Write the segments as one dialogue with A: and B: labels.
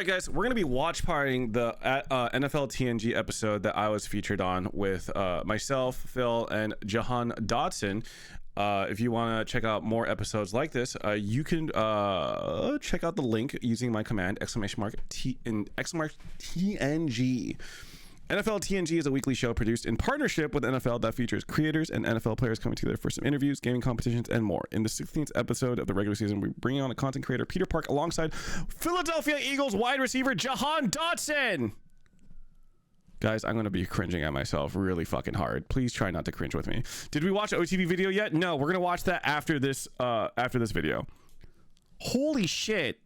A: right, guys, we're gonna be watch partying the NFL TNG episode that I was featured on with myself, Phil, and Jahan Dotson. If you want to check out more episodes like this, you can check out the link using my command !TNG. NFL TNG is a weekly show produced in partnership with NFL that features creators and NFL players coming together for some interviews, gaming competitions, and more. In the 16th episode of the regular season, we bring on a content creator, Peter Park, alongside Philadelphia Eagles wide receiver Jahan Dotson. Guys, I'm going to be cringing at myself really fucking hard. Please try not to cringe with me. Did we watch the OTV video yet? No, we're going to watch that after this video. Holy shit.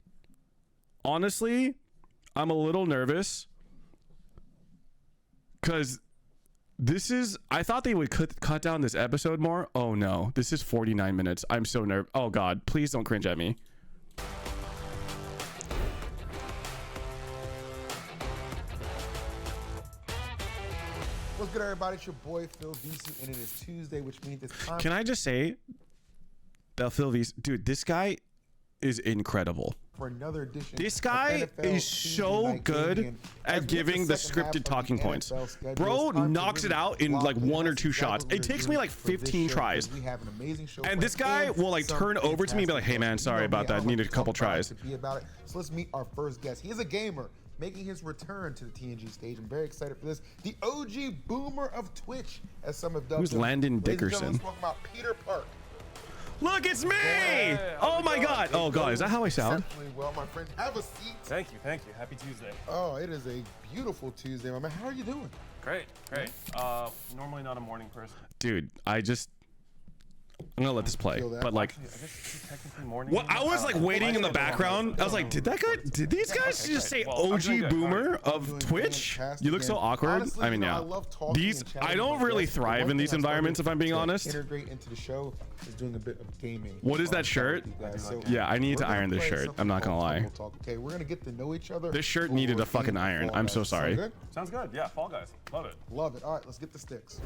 A: Honestly, I'm a little nervous. Because this is, I thought they would cut down this episode more. Oh no, this is 49 minutes. I'm so nervous. Oh God, please don't cringe at me.
B: What's good, everybody? It's your boy Phil VC, and it is Tuesday, which means it's time.
A: Can I just say that Phil VC, dude, this guy is incredible.
B: For another edition.
A: This guy is so good at giving the scripted talking points. Bro knocks it out in like 1 or 2 shots. It takes me like 15 tries. And this guy will like turn over to me and be like, hey man, sorry about that. Needed a couple tries.
B: So let's meet our first guest. He is a gamer making his return to the TNG stage. I'm very excited for this. The OG boomer of Twitch, as some have dubbed him.
A: Who's Landon Dickerson?
B: Let's talk about Peter Park.
A: Look, it's me! Yeah, oh my God! Oh God, is that how I sound?
B: Well, my friend, have a seat.
C: Thank you, thank you. Happy Tuesday.
B: Oh, it is a beautiful Tuesday, my man. How are you doing?
C: Great, great. Normally not a morning person.
A: Dude, I'm gonna let this play, but like,
C: I guess it's technically morning.
A: What? I was like waiting in the background. I was like, did these guys just say OG boomer of Twitch? You look so awkward.
B: Honestly,
A: I mean, yeah. I don't really thrive in these environments, if I'm being honest.
B: Integrate into the show is doing a bit of gaming.
A: What is that shirt? Yeah, I need to iron this shirt. I'm not gonna lie.
B: Okay, we're gonna get to know each other.
A: This shirt needed a fucking iron. I'm so sorry.
C: Sounds good. Yeah, Fall Guys. Love it.
B: Love it. All right, let's get the sticks.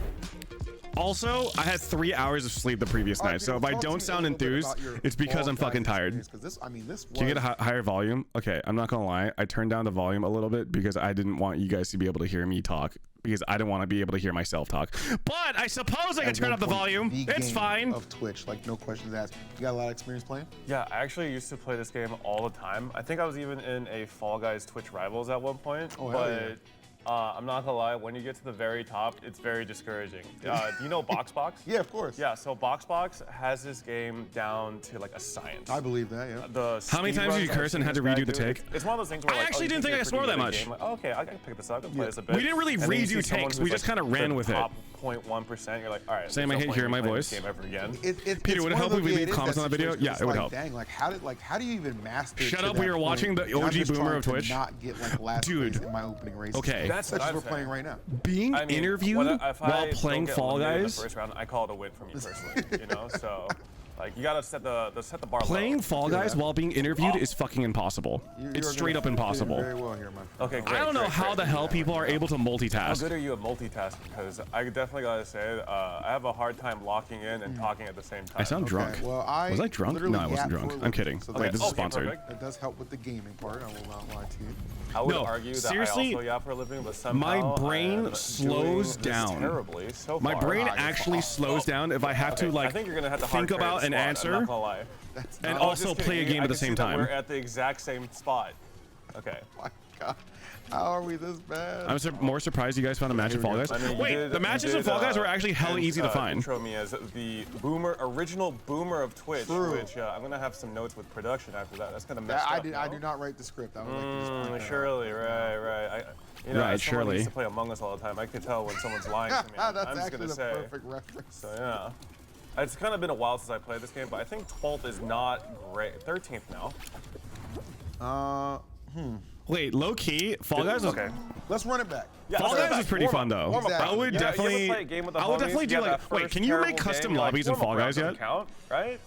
A: Also, I had 3 hours of sleep the previous night, so if I don't sound enthused, it's because I'm fucking tired. Can you get a higher volume? Okay, I'm not gonna lie. I turned down the volume a little bit because I didn't want you guys to be able to hear me talk, because I didn't want to be able to hear myself talk. But I suppose I can turn up the volume. It's fine.
B: Of Twitch, like no questions asked. You got a lot of experience playing?
C: Yeah, I actually used to play this game all the time. I think I was even in a Fall Guys Twitch Rivals at one point.
B: Oh,
C: but I'm not gonna lie, when you get to the very top, it's very discouraging. Do you know BoxBox?
B: Yeah, of course.
C: Yeah, so BoxBox has this game down to like a science.
B: I believe that, yeah.
A: How many times did you curse and had to redo the take?
C: It's one of those things where
A: I actually didn't think I swore that much.
C: Like, oh, okay, I can pick this up and play this a bit.
A: We didn't really redo takes, we just kind of ran with it.
C: Top 0.1%, you're like, all right.
A: Sam, I hate hearing my voice.
C: Game ever again.
A: Peter, would it help if we leave comments on that video? Yeah, it would help.
B: Dang, like how do you even master?
A: Shut up, we were watching the OG boomer of Twitch.
B: Not get like last place in my opening race.
A: Okay.
C: That's what
B: we're playing right now.
A: Being interviewed while playing Fall Guys.
C: The first round, I call it a win for me personally. You know, so like you gotta set the bar.
A: Playing Fall Guys while being interviewed is fucking impossible. It's straight up impossible.
B: Very well here, man.
C: Okay, great,
A: I don't know how the hell people are able to multitask.
C: How good are you at multitasking? Because I definitely gotta say, I have a hard time locking in and talking at the same time.
A: I sound drunk.
B: Well,
A: was I drunk? No, I wasn't drunk. I'm kidding. Wait, this is sponsored.
B: That does help with the gaming part. I will not lie to you.
C: I would argue that
A: seriously,
C: I also yap for a living, but somehow
A: my brain slows down.
C: Terribly, so far.
A: My brain actually slows down if I have to like think about an answer and also play a game at the same time.
C: We're at the exact same spot. Okay.
B: Oh my God. How are we this bad?
A: I'm more surprised you guys found a match in Fall Guys. Wait, the matches in Fall Guys were actually hella easy to find.
C: Intro me as the original boomer of Twitch, which I'm gonna have some notes with production after that. That's kind of messed up.
B: I do not write the script. I would like to just point that
C: surely, right. You know, as someone who used to play Among Us all the time, I could tell when someone's lying to me.
B: That's actually the perfect reference.
C: So yeah. It's kind of been a while since I played this game, but I think 12th is not great. 13th
B: now.
A: Wait, low key, Fall Guys was
C: okay.
B: Let's run it back.
A: Yeah, Fall Guys was pretty fun though.
B: Exactly.
A: I would definitely do like. Wait, can you make custom lobbies in Fall Guys yet?
C: Count, right?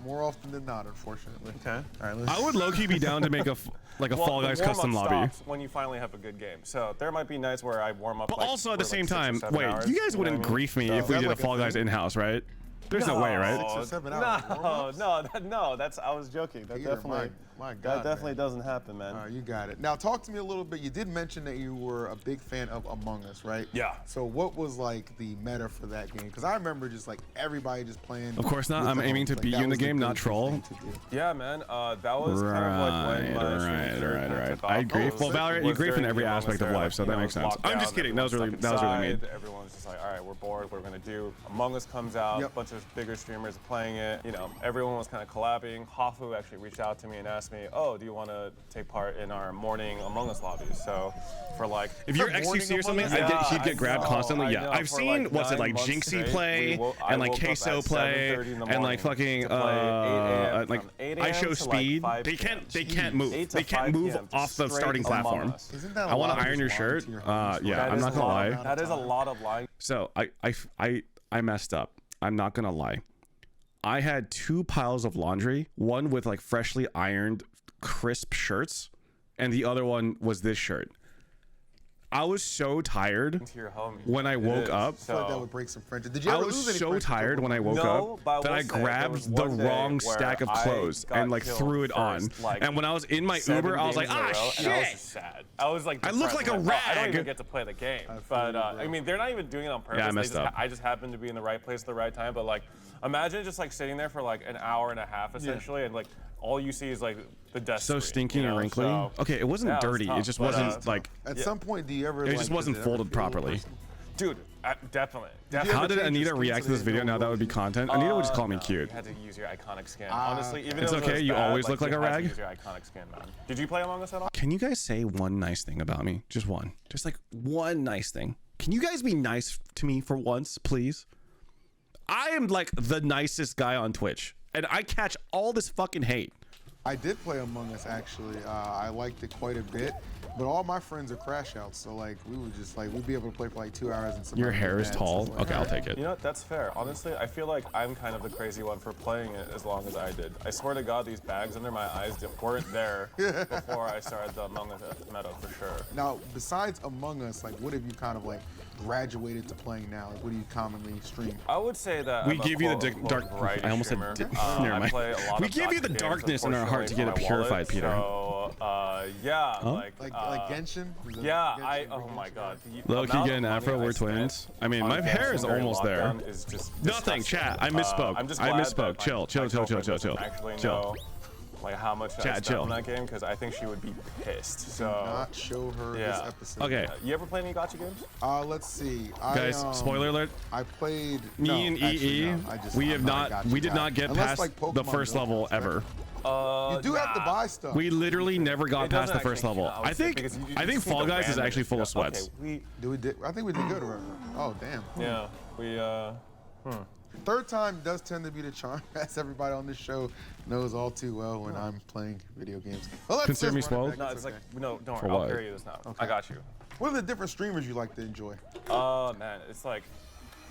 B: More often than not, unfortunately.
C: Okay.
B: All right.
A: I would low key be down to make a Fall Guys custom lobby.
C: When you finally have a good game, so there might be nights where I warm up.
A: But also at the same time, wait, you guys wouldn't grief me if we did a Fall Guys in-house, right? There's no way, right?
B: 6 or 7 hours. warm-ups?
C: No. That's I was joking. That
B: Peter,
C: definitely,
B: my God,
C: that definitely
B: man.
C: doesn't happen, man.
B: All right, you got it. Now, talk to me a little bit. You did mention that you were a big fan of Among Us, right?
C: Yeah.
B: So what was like the meta for that game? Because I remember just like everybody just playing.
A: Of course not.
B: with
A: I'm
B: the
A: aiming
B: homies.
A: to
B: Like,
A: beat
B: that
A: you in the
B: was
A: game, not
B: go-to
A: troll.
B: thing to do.
C: Yeah, man. That was kind of like when my streams were kind of took
A: I
C: off.
A: agree. Well, Valorant, you
C: Was
A: grief in
C: during
A: every
C: the Among Us
A: aspect of
C: era,
A: life, so
C: you
A: that
C: know,
A: makes sense. I'm just
C: lockdown,
A: kidding. That was really mean.
C: Everyone's just like, all right, we're bored. What we're gonna do? Among Us comes out.
B: Yep.
C: A bunch of bigger streamers are playing it. You know, everyone was kind of collabing. Hafu actually reached out to me and asked me, oh, do you want to take part in our morning Among Us lobbies? So, for like,
A: If you're
B: For morning
A: XQC or something,
B: Among Us?
A: he'd get grabbed constantly.
C: I
A: Yeah,
C: know,
A: I've
C: for
A: seen
C: like
A: what's it
C: 9
A: like
C: months
A: Jinxie
C: straight,
A: play
C: I
A: and like
C: woke up at
A: Queso play
C: 7:30 in the
A: and like
C: morning
A: fucking
C: to play 8 a.m.
A: like
C: from 8
A: I
C: a.m.
A: show
C: to, like,
A: speed.
C: 5
A: They
C: p.m.
A: can't move.
C: 8 to
A: They can't
C: 5
A: move
C: p.m.
A: off the
C: straight
A: starting
C: Among
A: platform.
C: Us.
B: Isn't that
A: I
B: a
A: want
B: lot
A: to
B: of
A: iron your
B: just lying
A: shirt.
B: to your homies?
A: Yeah,
C: That
A: I'm
C: is
A: not
C: a
A: gonna
C: lot-
A: lie.
C: That is a lot of lying.
A: So I messed up. I'm not gonna lie. I had 2 piles of laundry, one with like freshly ironed crisp shirts, and the other one was this shirt. I was so tired
C: To your homie.
A: when I
C: It
A: woke
C: is.
A: up.
B: I feel like that
C: So-
B: would break some friendship. Did you
A: I
B: ever lose
A: was
B: any
A: so
B: friendships
A: tired
B: over
A: when I
B: Among Us?
A: woke
C: but I
A: up that
C: will
A: I
C: say, there was
A: grabbed the
C: one day
A: wrong stack of
C: where I
A: clothes
C: got
A: and like
C: killed
A: threw it on.
C: first, like,
A: And when I was in my
C: 7
A: Uber, I was like,
C: games in a
A: ah,
C: row, and I was
A: shit.
C: just sad. I was like,
A: I look
C: depressed.
A: like a
C: I'm I don't
A: rag.
C: even get to play the game.
B: feel
C: But
B: you, bro.
C: I mean, they're not even doing it on purpose.
A: I messed
C: They just
A: up.
C: I just happened to be in the right place at the right time. But like, imagine just like sitting there for like an hour and a half essentially, and like all you see is like the desk.
A: So
C: screen,
A: stinky
C: you
A: and
C: know?
A: wrinkly.
C: So,
A: Okay, it wasn't
C: yeah, it was
A: dirty. It
C: tough,
A: just
C: but,
A: wasn't like.
B: At
C: Yeah.
B: some point, do you ever?
A: It
B: like,
A: just
B: does
A: wasn't
B: it ever
A: folded
B: feel
A: properly.
B: personal?
C: dude, definitely.
B: you
A: How
B: ever
A: did
B: change your
A: Anita
B: skin
A: react
B: so
A: to this
B: they
A: video?
B: don't
A: Now that
B: know
A: would be
B: you?
A: content. Anita would just call me
C: No,
A: cute.
C: You had to use your iconic skin. Honestly, even
A: It's
C: though it
A: okay,
C: was
A: you
C: bad,
A: always look like a
C: you had to
A: rag.
C: use your iconic skin, man. Did you play Among Us at all?
A: Can you guys say one nice thing about me? Just one. Just like one nice thing. Can you guys be nice to me for once, please? I am like the nicest guy on Twitch, and I catch all this fucking hate.
B: I did play Among Us actually. I liked it quite a bit, but all my friends are crash outs, so like we would just like we'd be able to play for like 2 hours and somebody
A: Your
B: would
A: hair
B: be
A: is
B: mad, so
A: tall.
B: it's like,
A: Okay, I'll
B: alright.
A: take it.
C: You know what? That's fair. Honestly, I feel like I'm kind of the crazy one for playing it as long as I did. I swear to God, these bags under my eyes weren't there before I started the Among Us meta for sure.
B: Now, besides Among Us, like what have you kind of like graduated to playing now? Like what do you commonly stream?
C: I would say that
A: We
C: I'm a
A: give you the
C: quote-unquote
A: dark.
C: variety
A: I almost said.
C: streamer.
A: Never
C: I
A: mind.
C: play a lot
A: We
C: of
A: give you
C: gotcha
A: the
C: games,
A: darkness in our heart to get it
C: unfortunately, for my
A: purified, Peter.
C: wallet. So, yeah,
B: Like Genshin? Is it
C: yeah,
B: Genshin?
C: oh my God.
A: Low key
C: amount
A: getting
C: of money
A: afro.
C: I
A: We're
C: spent
A: twins. I mean,
C: on
A: my hair
C: Genshin
A: is
C: during
A: almost there.
C: lockdown is just
A: Nothing,
C: disgusting.
A: chat. I misspoke.
C: I'm just
A: I
C: glad
A: misspoke.
C: that
A: Chill,
C: my
A: chill,
C: girlfriend
A: chill.
C: doesn't actually
A: Chill.
C: know like how much I
A: Chat,
C: spent
A: chill.
C: on that game because I think she would be pissed. So
B: Not show her this
C: yeah.
B: episode.
A: Okay,
C: You ever play any gotcha games?
B: Let's see.
A: guys. Spoiler alert.
B: I played.
A: Me
B: no,
A: and
B: actually,
A: EE,
B: no, I just-
A: we
B: I'm
A: have
B: a
A: not.
B: gotcha
A: We did
B: guy.
A: not get
B: Unless,
A: past
B: like,
A: the
B: Pokemon
A: first
B: Go
A: level
B: counts, right?
A: ever.
B: You do have to buy stuff.
A: We literally never got
C: It
A: past the
C: doesn't
A: first
C: actually
A: level.
C: count,
A: I think.
C: because you
A: I think
C: just need
A: Fall
C: to
A: Guys is
C: random
A: actually full of
C: shit.
A: sweats.
C: Okay,
B: I think we did good. Right? Oh damn.
C: yeah, we
B: Third time does tend to be the charm, as everybody on this show knows all too well when I'm playing video games. Well, let's
A: Consider
B: just
A: me
B: run it
A: spoiled?
B: back.
C: No, it's
B: okay.
C: like no, don't
A: For
C: worry. I'll
A: what?
C: carry you this now. I got you.
B: What are the different streamers you like to enjoy?
C: Man, it's like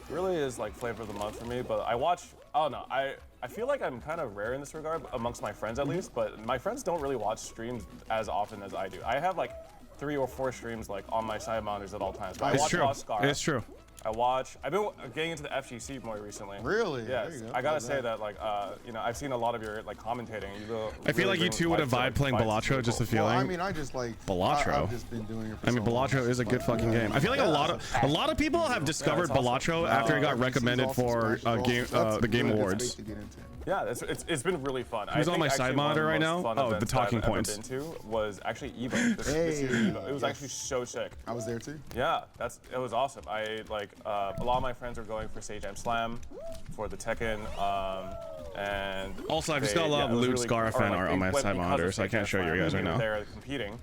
C: really is like flavor of the month for me. But I watch. Oh no, I feel like I'm kind of rare in this regard amongst my friends at least. But my friends don't really watch streams as often as I do. I have like 3 or 4 streams like on my side monitors at all times. But I
A: It's
C: watch
A: true.
C: Oscar.
A: It's true.
C: I've been getting into the FGC more recently.
B: Really?
C: Yes.
B: There you go.
C: I gotta
B: Love
C: say
B: that.
C: that like you know I've seen a lot of your like commentating.
A: I feel like you two would have vibed playing Balatro, just a feeling.
B: Well, I mean, I just like
A: Balatro.
B: I've just been doing it for
A: I mean,
B: so long.
A: Balatro is a good fucking game. I feel like a lot of people have discovered Balatro after it got recommended for the Game Awards.
C: Yeah, it's been really fun.
A: Who's on my side monitor right now? Oh, the talking points.
C: I've ever been to was actually Evo. This year's Evo. It was actually so sick.
B: I was there too.
C: Yeah, it was awesome. I like a lot of my friends were going for Sage Am Slam, for the Tekken, and
A: Also, I've just got a lot of Luke Scar fan art on my side monitor, so I can't show you guys right now.
C: They're competing,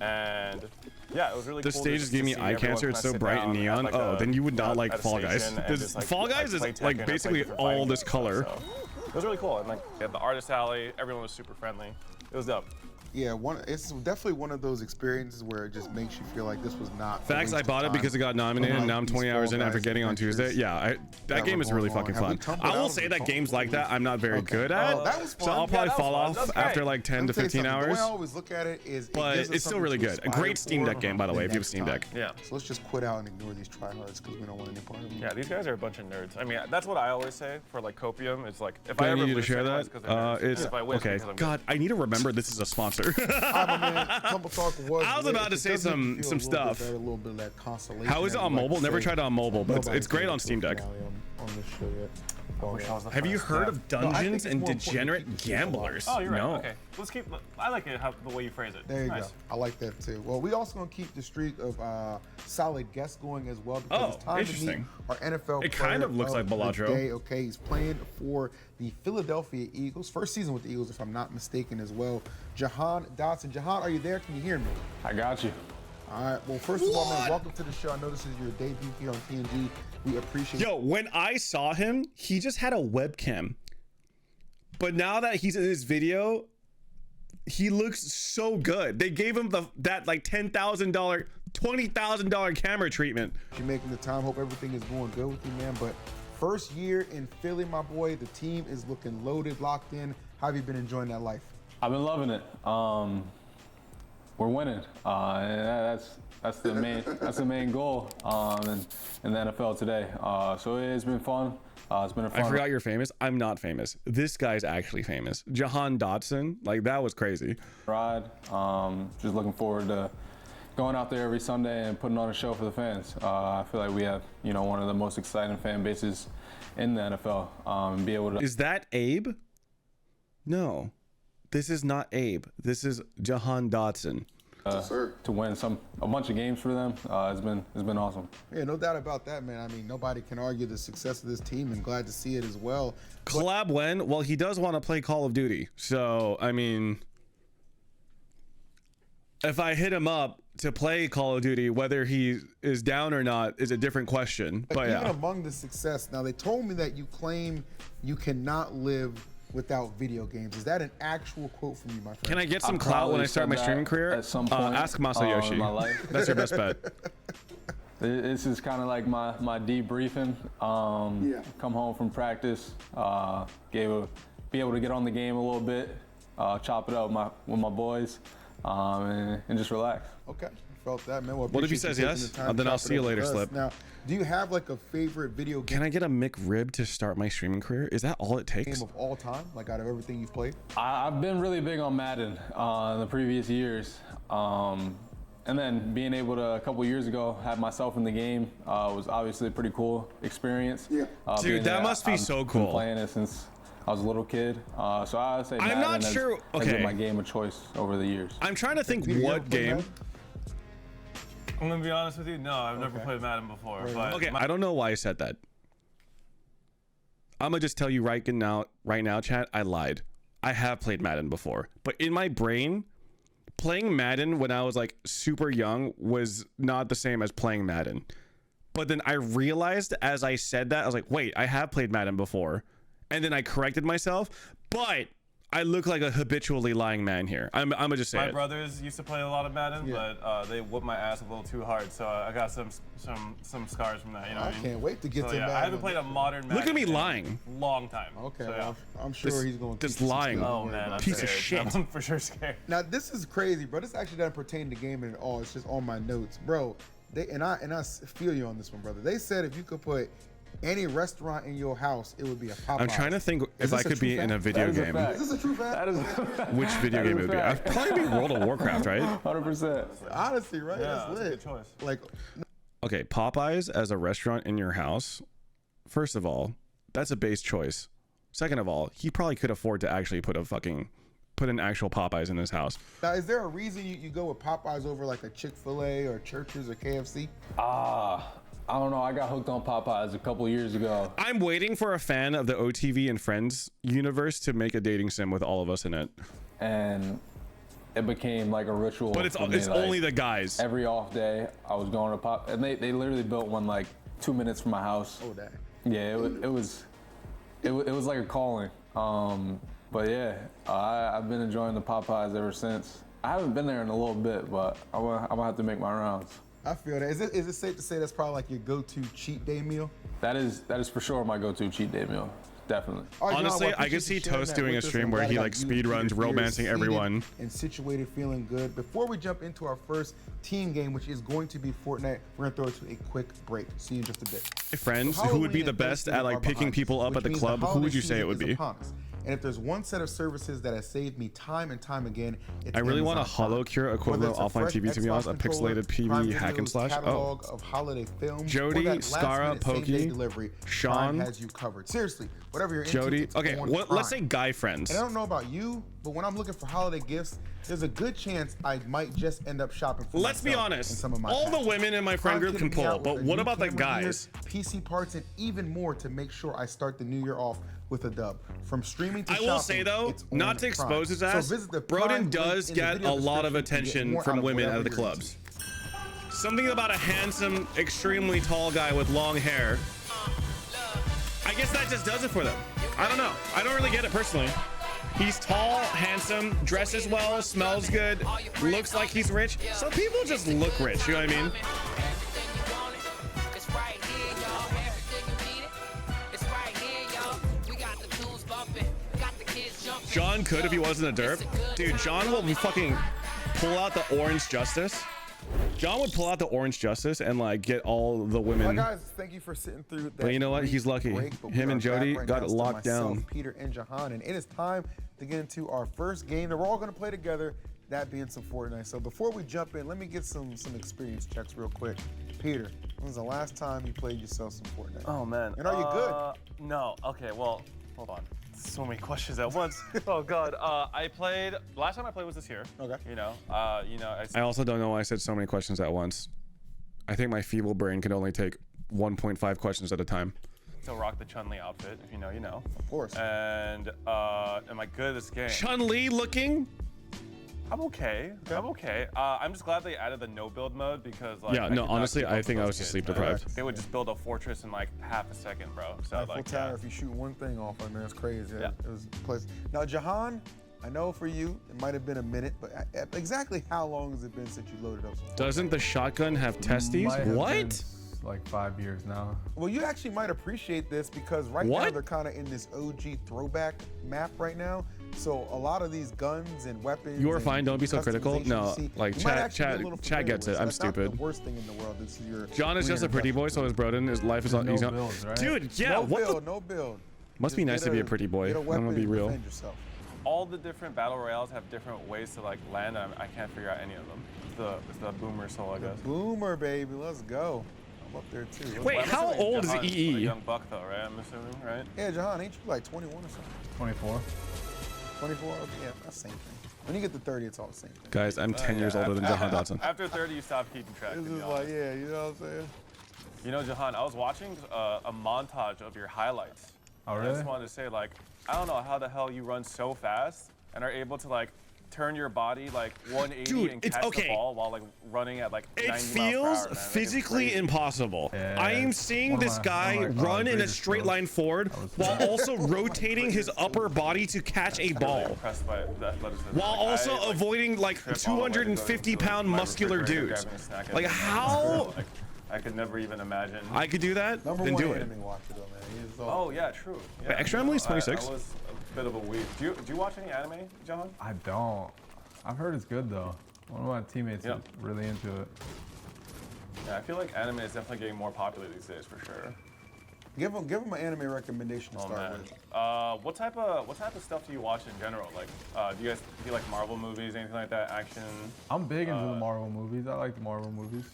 C: and yeah, it was really
A: The
C: cool.
A: stage is giving me eye cancer. It's so bright and neon. Oh, then you would not like Fall Guys. Fall Guys is like basically all this color.
C: It was really cool. And like at the artist alley, everyone was super friendly. It was dope.
B: Yeah, it's definitely one of those experiences where it just makes you feel like this was not.
A: Facts. I bought it because it got nominated, and now I'm 20 hours in after getting on Tuesday. Yeah, that game is really fucking fun. I will say that games like that I'm not very good at,
B: that was fun.
A: so I'll probably fall off
C: That's
A: after like 10 to 15 hours.
B: The way I always look at it is,
A: But it's still really good. A great Steam Deck game, by the way, if you have a Steam Deck.
C: Yeah.
B: So let's just quit out and ignore these tryhards because we don't want any part of them.
C: Yeah, these guys are a bunch of nerds. I mean, that's what I always say for like Copium. It's like if
A: Do
C: I
A: I
C: ever
A: need you to
C: lose
A: share
C: anyone,
A: that?
C: it's 'cause they're nerds.
A: It's
C: If I win, it's
A: okay.
C: because I'm
A: God, I need to remember this is a sponsor.
B: Tumble Talk was.
A: I was about to say some stuff.
B: A little bit of that consolation.
A: How is it on mobile? Never tried it on mobile, but it's great on Steam Deck.
B: On this show yet.
A: Have you heard of Dungeons and
B: more important
A: Degenerate
B: to keep the
A: Gamblers?
C: Oh, you're right.
A: No.
C: Okay, let's keep. I like it the way you phrase it.
B: There you
C: Nice.
B: go. I like that too. Well, we also gonna keep the streak of solid guests going as well because it's time
A: interesting.
B: to meet our NFL.
A: It kind of looks like Balatro.
B: Okay, he's playing for the Philadelphia Eagles. First season with the Eagles, if I'm not mistaken, as well. Jahan Dotson. Jahan, are you there? Can you hear me?
D: I got you.
B: All right. Well, first of all, man, welcome to the show. I know this is your debut here on TNG. We appreciate.
A: Yo, when I saw him, he just had a webcam. But now that he's in this video, he looks so good. They gave him that like $10,000, $20,000 camera treatment.
B: You're making the time. Hope everything is going good with you, man. But first year in Philly, my boy. The team is looking loaded, locked in. How have you been enjoying that life?
D: I've been loving it. We're winning. That's the main goal in the NFL today. So it's been fun. It's been a fun.
A: I forgot you're famous. I'm not famous. This guy's actually famous. Jahan Dotson. Like, that was crazy.
D: ride. Just looking forward to going out there every Sunday and putting on a show for the fans. I feel like we have, one of the most exciting fan bases in the NFL. And be able to.
A: Is that Abe? No. This is not Abe. This is Jahan Dotson.
D: To win a bunch of games for them, it's been awesome.
B: Yeah, no doubt about that, man. I mean, nobody can argue the success of this team, and glad to see it as well.
A: Collab when? Well, he does want to play Call of Duty. So, I mean, if I hit him up to play Call of Duty, whether he is down or not is a different question. But
B: even
A: yeah.
B: among the success, now they told me that you claim you cannot live without video games. Is that an actual quote from you, my friend?
A: Can I get some clout when I start my streaming career?
D: At some point,
A: ask Masayoshi.
D: in my life.
A: That's your best bet.
D: This is kind of like my debriefing. Come home from practice, be able to get on the game a little bit, chop it up with my boys, and just relax.
B: Okay, felt that, man. Well,
A: What if he
B: appreciate
A: says
B: you taking
A: yes?
B: the time to
A: Then I'll
B: chop it
A: see you
B: up
A: later,
B: with us.
A: Slip.
B: Now, do you have like a favorite video game
A: Can I get a McRib to start my streaming career? Is that all it takes?
B: of all time? Like out of everything you've played?
D: I've been really big on Madden in the previous years. And then being able to, a couple years ago, have myself in the game was obviously a pretty cool experience.
B: Yeah.
A: Dude, that must be so cool.
D: I've been playing it since I was a little kid. So I would say
A: I'm
D: Madden
A: not sure-
D: has
A: okay.
D: been my game of choice over the years.
A: I'm trying to think
B: Peter, you ever
A: what
B: played
A: game.
B: Madden?
C: I'm gonna be honest with you. No, I've never played Madden before. But
A: Okay, I don't know why I said that. I'm gonna just tell you right now, chat. I lied. I have played Madden before, but in my brain, playing Madden when I was like super young was not the same as playing Madden. But then I realized as I said that, I was like, wait, I have played Madden before, and then I corrected myself. But I look like a habitually lying man here. I'm gonna just say
C: my
A: it.
C: brothers used to play a lot of Madden,
B: Yeah.
C: but they whooped my ass a little too hard, so I got some scars from that. You know
B: I
C: what I mean?
B: can't wait to get
C: So
B: to
C: yeah,
B: Madden.
C: I haven't played a modern Madden.
A: Look at me
C: in a
A: lying.
C: Long time.
B: Okay,
C: So, yeah.
B: well, I'm sure
A: This-
B: he's going to
A: this lying.
C: Oh man, I'm
A: Piece of
C: scared.
A: shit.
C: I'm for sure scared.
B: Now this is crazy, bro. This actually doesn't pertain to gaming at all. It's just on my notes, bro. I feel you on this one, brother. They said if you could put any restaurant in your house, it would be a Popeyes.
A: I'm trying to think
B: Is
A: if I
B: this a
A: could
B: true
A: be in a
B: fact?
A: video
D: That is a
A: game.
D: fact.
B: Is this a true fact?
D: That is
A: Which video
D: That
A: game
D: is
A: it would be?
D: a
A: I'd
D: fact.
A: probably be World of Warcraft, right?
D: 100%.
B: Honestly, right?
C: Yeah,
B: That's
C: that's a
B: lit.
C: good choice.
B: Like,
A: Okay, Popeyes as a restaurant in your house. First of all, that's a base choice. Second of all, he probably could afford to actually put an actual Popeyes in his house.
B: now, is there a reason you go with Popeyes over like a Chick-fil-A or Church's or KFC?
D: I don't know. I got hooked on Popeyes a couple years ago.
A: I'm waiting for a fan of the OTV and Friends universe to make a dating sim with all of us in it.
D: And it became like a ritual.
A: But it's
D: for me, like,
A: only the guys.
D: every off day I was going to Pop, and they literally built one like 2 minutes from my house.
B: Oh, that.
D: Yeah, it was like a calling. But yeah, I've been enjoying the Popeyes ever since. I haven't been there in a little bit, but I'm gonna have to make my rounds.
B: I feel that. Is it safe to say that's probably like your go-to cheat day meal?
D: That is for sure my go-to cheat day meal. Definitely.
B: All right,
A: Honestly,
B: John,
A: I could see Toast doing a stream where he like speed runs, romancing everyone.
B: And situated, feeling good. Before we jump into our first team game, which is going to be Fortnite, we're gonna throw it to a quick break. See you in just a bit.
A: Friends, who would be the best at like picking people up at the club? Who would you say it would be?
B: And if there's one set of services that has saved me time and time again, it's
A: I really want a
B: Amazon
A: Hollow Cure equivalent of offline TV, to be honest, a pixelated PV hack and slash. Oh,
B: of holiday films,
A: Jody,
B: or that
A: Skara,
B: last-minute same-day
A: Pokey,
B: delivery,
A: Sean
B: Prime has you covered. Seriously, whatever you're
A: Jody.
B: into,
A: Okay, let's say guy friends.
B: And I don't know about you, but when I'm looking for holiday gifts, there's a good chance I might just end up shopping for
A: Let's be
B: myself
A: honest.
B: in some of my
A: All the
B: packs.
A: women in my friend group can
B: Content me
A: pull,
B: out
A: but
B: with a
A: what
B: new
A: about the
B: camera gear,
A: guys?
B: PC parts, and even more to make sure I start the new year off with a dub. From streaming to
A: I
B: shopping,
A: will say though,
B: it's on
A: not to
B: Prime.
A: expose his
B: So
A: ass,
B: visit the
A: Broden
B: Prime
A: does
B: link in the
A: get
B: video
A: a lot of
B: description to get
A: attention
B: more
A: from
B: out of
A: women
B: whatever
A: at the
B: you're
A: clubs. Something about a handsome, extremely tall guy with long hair. I guess that just does it for them. I don't know. I don't really get it personally. He's tall, handsome, dresses well, smells good, looks like he's rich. Some people just look rich, you know what I mean? John could if he wasn't a derp. Dude, John will fucking pull out the Orange Justice. John would pull out the Orange Justice and like get all the women.
B: Well, guys, thank you for sitting through that.
A: But you know what? He's lucky. Him and Jody got it locked down.
B: Peter and Jahan, and it is time to get into our first game that we're all going to play together. That being some Fortnite. So before we jump in, let me get some experience checks real quick. Peter, when was the last time you played yourself some Fortnite?
C: Oh man.
B: And are you good?
C: No. Okay. Well, hold on. So many questions at once. Oh God. I played. Last time I played was this year.
B: Okay.
A: I also don't know why I said so many questions at once. I think my feeble brain can only take 1.5 questions at a time.
C: Still rock the Chun-Li outfit. If you know, you know.
B: Of course.
C: And am I good at this game?
A: Chun-Li looking?
C: I'm okay. I'm okay. I'm just glad they added the no build mode because like.
A: Yeah,
C: I
A: no,
C: could not
A: honestly,
C: keep
A: I
C: up
A: think
C: with
A: I
C: those
A: was just
C: kids,
A: sleep
C: man.
A: deprived.
C: They would just build a fortress in like half a second, bro. So
B: Eiffel
C: like,
B: Tower,
C: yeah.
B: if you shoot one thing off, I mean, that's crazy.
C: Yeah.
B: It was a place. Now, Jahan, I know for you, it might have been a minute, but exactly how long has it been since you loaded up some Fortnite?
A: Doesn't the shotgun have testes?
D: Might have been
A: What?
D: like 5 years now.
B: Well, you actually might appreciate this because right now they're kind of in this OG throwback map right now. So a lot of these guns and weapons.
A: You are
B: and
A: fine. Don't be so critical.
B: customization
A: No,
B: you see,
A: like
B: you might actually be a little
A: Chad gets
B: familiar
A: it. I'm
B: with. So that's not
A: stupid.
B: the worst thing in the world. This is your
A: John is just a pretty boy, so is Broden. His life is on.
D: No
A: He's on.
D: builds, right?
A: Dude, yeah.
B: no
A: What
B: build,
A: the?
B: no build.
A: Must
B: Just
A: be nice
B: get
A: to be a pretty boy.
B: get a
A: I'm
B: weapon
A: gonna be
B: and
A: real.
B: defend yourself.
C: All the different battle royales have different ways to like land, and I can't figure out any of them. It's the boomer soul, I guess.
B: Boomer, baby, let's go. I'm up there too.
A: Wait,
C: Well, I'm
A: how
C: assuming
A: old is
C: Jahan's
A: EE?
C: a young buck though, right? I'm assuming, right?
B: Yeah, Jahan, ain't you like 21 or something?
D: 24.
B: 24? Okay, yeah, that's the same thing. When you get to 30, it's all the same thing.
A: Guys, I'm 10 years older than Jahan Dotson.
C: After 30, you stop keeping track.
B: This
C: to be
B: is
C: honest.
B: like, yeah, you know what I'm saying?
C: You know, Jahan, I was watching a montage of your highlights.
D: Oh,
C: And I
D: really?
C: just wanted to say, like, I don't know how the hell you run so fast and are able to like turn your body like 180
A: Dude,
C: and
A: it's
C: catch
A: okay.
C: the ball while like running at like 90
A: It
C: miles per
A: feels
C: hour, man. Like, it's
A: physically
C: crazy.
A: impossible.
D: Yeah,
A: I am
D: it's
A: seeing
D: one of
A: this
D: my-
A: guy
D: one of my,
A: run in a
D: greatest
A: straight
D: skills.
A: line forward while also rotating his upper body to catch a
C: Really
A: ball.
C: impressed by that athleticism.
A: While
C: Like,
A: also
C: I, like,
A: avoiding like
C: trip all the way to go
A: 250
C: into
A: pound
C: my
A: muscular
C: refrigerator,
A: dudes.
C: grabbing a snack at
A: Like
C: the end.
A: how
C: Like, I could never even imagine.
A: I could do that,
B: Number
A: then
B: one
A: do it.
B: anime watcher though, man. He's all,
C: Oh yeah, true. Yeah,
A: Wait, Extra Emily's 26?
C: I was a bit of a weeb. Do you watch any anime, John?
D: I don't. I've heard it's good though. One of my teammates
C: Yeah.
D: is really into it.
C: Yeah, I feel like anime is definitely getting more popular these days for sure.
B: give him an anime recommendation to
C: Oh
B: start
C: man.
B: with.
C: What type of stuff do you watch in general? Like, do you like Marvel movies, anything like that? Action,
D: I'm big into the Marvel movies. I like the Marvel movies.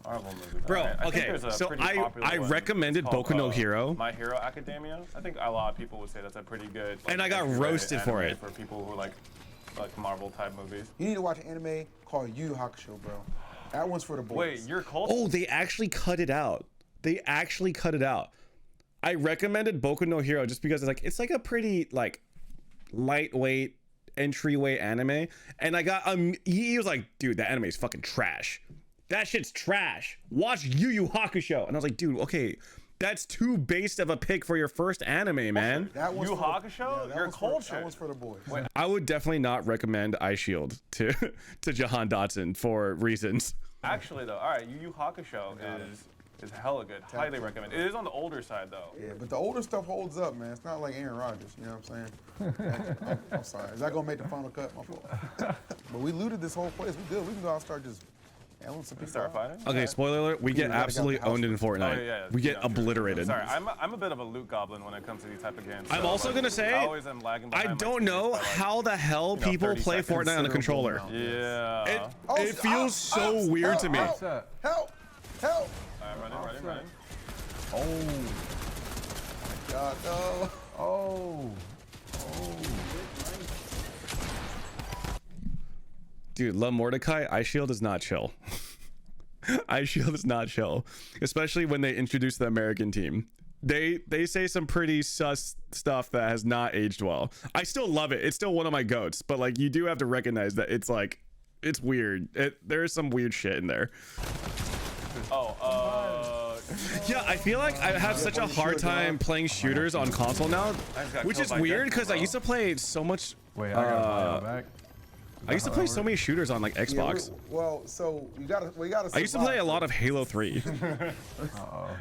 C: Marvel movies.
A: Bro,
C: Alright, I think
A: okay,
C: there's a
A: so
C: pretty
A: I
C: popular one.
A: recommended
C: It's called,
A: Boku no Hero.
C: My Hero Academia. I think a lot of people would say that's a pretty good. Like,
A: And I got
C: entry-way
A: roasted for
C: anime
A: it.
C: For people who like Marvel type movies.
B: You need to watch an anime called Yu Yu Hakusho, bro. That one's for the boys.
C: Wait, you're cult?
A: Oh, they actually cut it out. They actually cut it out. I recommended Boku no Hero just because it's like a pretty like lightweight entryway anime, and I got he was like, dude, that anime is fucking trash. That shit's trash. Watch Yu Yu Hakusho, and I was like, dude, okay, That's too based of a pick for your first anime, man.
B: That one's
C: Yu
B: for the-
C: Hakusho?
B: that
C: You're
B: one's for-
C: cultured.
B: That one's for the boys.
A: I would definitely not recommend Eye Shield to Jahan Dotson for reasons.
C: Actually, though, all right, Yu Yu Hakusho is hella good. Highly recommend. It is on the older side, though.
B: Yeah, but the older stuff holds up, man. It's not like Aaron Rodgers. You know what I'm saying? I'm sorry. Is that gonna make the final cut? My fault. But we looted this whole place. We did. We can go out and start just yelling some people
C: Start
B: out.
C: fighting?
A: Okay, spoiler alert, we get
B: gotta get
A: absolutely
B: the house
A: owned in
B: first.
A: Fortnite.
C: Oh, yeah,
A: we get
C: yeah, true.
A: obliterated.
C: Sorry, I'm a bit of a loot goblin when it comes to these type of games.
A: I'm
C: so,
A: also
C: like,
A: gonna say,
C: I always am lagging
A: I
C: behind my
A: don't
C: teammates
A: know
C: by, like,
A: how the hell people
C: 30
A: play
C: seconds.
A: Fortnite on a controller.
C: Yeah.
A: It feels so weird to me.
B: Help! Help! Help!
C: All right, running.
B: Oh. God, no.
E: Oh.
A: Dude, La Mordecai, Eye Shield is not chill. Eye Shield is not chill, especially when they introduce the American team. They say some pretty sus stuff that has not aged well. I still love it. It's still one of my goats, but like you do have to recognize that it's like it's weird. There's some weird shit in there. Yeah, I feel like I have such a hard time playing shooters on console now, which is weird because I used to play so much.
E: Wait, I gotta buy y'all back.
A: I used to play so many shooters on like Xbox.
B: Well, so we gotta.
A: I used to play a lot of Halo 3.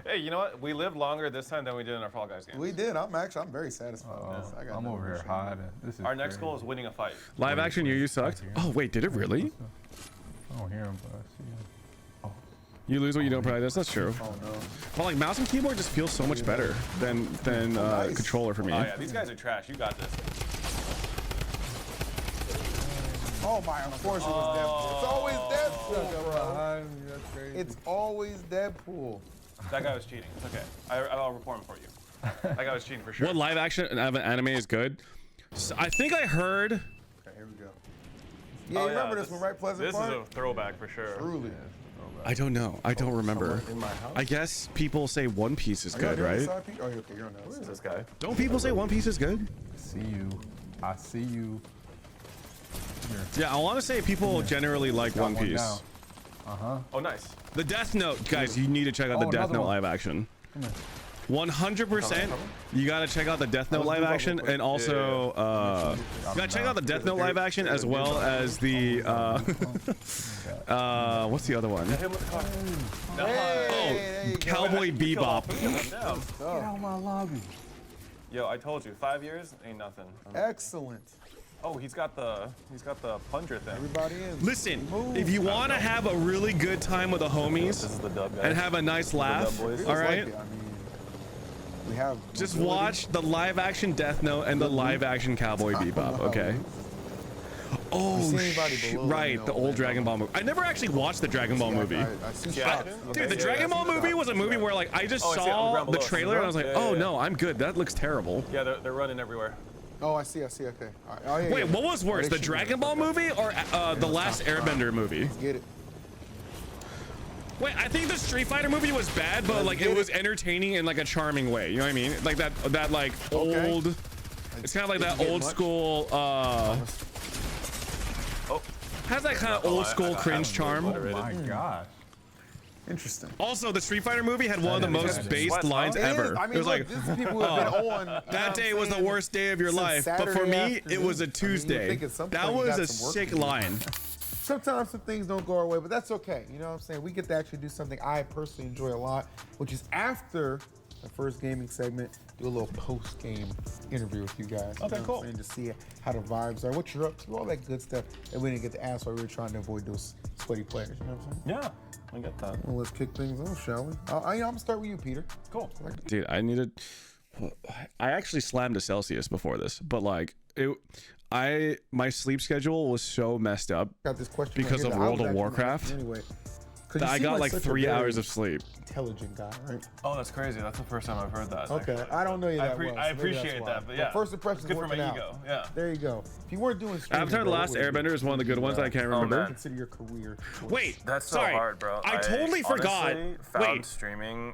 C: Hey, you know what? We lived longer this time than we did in our Fall Guys game.
B: We did. I'm very satisfied with this. I got
E: I'm
B: no
E: over here
B: issue.
E: hiding. This is
C: Our next
E: crazy.
C: goal is winning a fight.
A: Live action Yu sucked. Oh wait, did it really?
E: I don't hear him, but I see him.
A: You lose what you don't practice. That's true.
B: Oh no.
A: But like mouse and keyboard just feels so much better than
B: Nice.
A: controller for me.
C: Oh yeah, these guys are trash. You got this.
B: Oh my! Of course it was Deadpool. It's always Deadpool, bro.
E: Behind me, that's crazy.
B: It's always Deadpool.
C: That guy was cheating. It's okay. I'll report him for you. That guy was cheating for sure.
A: What live action anime is good? So I think I heard.
B: Okay, here we go. Yeah,
C: Oh,
B: you remember this one, right? Pleasant
C: This
B: Park?
C: is a throwback for sure.
B: Truly.
A: I don't know. I don't remember.
C: In my house.
A: I guess people say One Piece is
B: Are you
A: good,
B: on the other
A: right?
B: side, Pete? Oh, okay, you're on the other
C: Who is
B: side.
C: this guy?
A: Don't people say One Piece is good?
E: See you. I see you.
A: Yeah, I want to say people generally like One
E: one
A: Piece.
E: down.
C: Oh, nice.
A: The Death Note, guys, you need to check out the
E: Oh,
A: Death
E: another
A: Note
E: one.
A: live action. 100%. You gotta check out the Death Note
B: do
A: live
B: that real
A: action,
B: quick.
A: and also you gotta check out the Death Note live action as well as the what's the other one?
C: Him with the car.
B: Hey, there you go.
A: Cowboy Bebop.
E: Get out my lobby.
C: Yo, I told you, 5 years ain't nothing.
B: Excellent.
C: Oh, he's got the plunger thing.
B: Everybody in.
A: Listen, if you want to have a really good time with the
C: This
A: homies
C: is the dub guy.
A: and have a nice laugh,
C: boys.
B: Feels
A: all
B: like
A: right,
B: it. I mean, we have.
A: just
B: mobility.
A: watch the live action Death Note and the live action Cowboy Bebop, okay? Oh,
B: see anybody below, let
A: right,
B: me know,
A: the old
B: man.
A: Dragon Ball movie. I never actually watched the Dragon Ball movie.
B: I see
C: Yeah.
B: shots.
A: Dude, the
C: Yeah,
A: Dragon
C: yeah,
A: Ball movie was a movie where like I just
C: Oh, I see it on the
A: saw
C: ground
A: the
C: below.
A: trailer and I was like,
C: Yeah,
A: oh
C: yeah,
A: no, I'm good. That looks terrible.
C: Yeah, they're running everywhere.
B: Oh, I see. Okay. All right. Oh, yeah,
A: Wait,
B: yeah.
A: what was worse,
B: They
A: the
B: shoot
A: Dragon
B: it.
A: Ball movie or the last Airbender movie?
B: Get it.
A: Wait, I think the Street Fighter movie was bad, but like it was entertaining in like a charming way. You know what I mean? Like that like
B: Okay.
A: old. It's kind of like that
B: Didn't get
A: old
B: much.
A: school.
C: Oh,
A: Has that kind of old school cringe charm.
E: Oh my gosh.
B: Interesting.
A: Also, the Street Fighter movie had one of the
E: Yeah,
A: most
E: yeah,
A: based
C: Sweat,
A: lines
C: huh?
B: It is.
A: ever.
B: I mean,
A: It was
B: look,
A: like,
B: this is people who have been on.
A: that day was the worst day of your life, but for me,
B: Saturday
A: it was a
B: afternoon. I mean, you would
A: Tuesday.
B: think at some
A: That
B: point you
A: was
B: got
A: a
B: some work
A: sick
B: to do.
A: line.
B: Sometimes some things don't go our way, but that's okay. You know what I'm saying? We get to actually do something I personally enjoy a lot, which is after the first gaming segment, do a little post-game interview with you guys.
C: Okay,
B: you know
C: cool.
B: What I'm saying? To see how the vibes are, what you're up to, all that good stuff that we didn't get to ask while we were trying to avoid those sweaty players. You know what I'm saying?
C: yeah, I get that.
B: Well, let's kick things off, shall we? I'm gonna start with you, Peter.
C: Cool.
A: Dude, I actually slammed a Celsius before this, but like my sleep schedule was so messed up
B: Got this question
A: because
B: right
A: of
B: here that I
A: World
B: was
A: of
B: actually gonna
A: Warcraft
B: ask you anyway. 'Cause
A: that
B: you
A: I
B: seem
A: got like
B: such a
A: 3
B: very
A: hours of sleep.
B: Intelligent guy, right?
C: Oh, that's crazy. That's the first time I've heard that.
B: Okay,
C: actually.
B: I don't know you that well.
C: I
B: so maybe that's
C: appreciate
B: why.
C: that, but yeah.
B: First impressions
C: Good for my
B: working out.
C: ego. Yeah.
B: There you go. If you weren't doing streaming,
A: Avatar: The
B: bro, what
A: Last
B: would you do?
A: Airbender is one of the good ones that I can't remember.
C: man.
B: Consider your career. choice.
A: Wait,
C: That's so
A: sorry.
C: hard, bro.
A: I totally forgot.
C: Honestly found
A: Wait,
C: streaming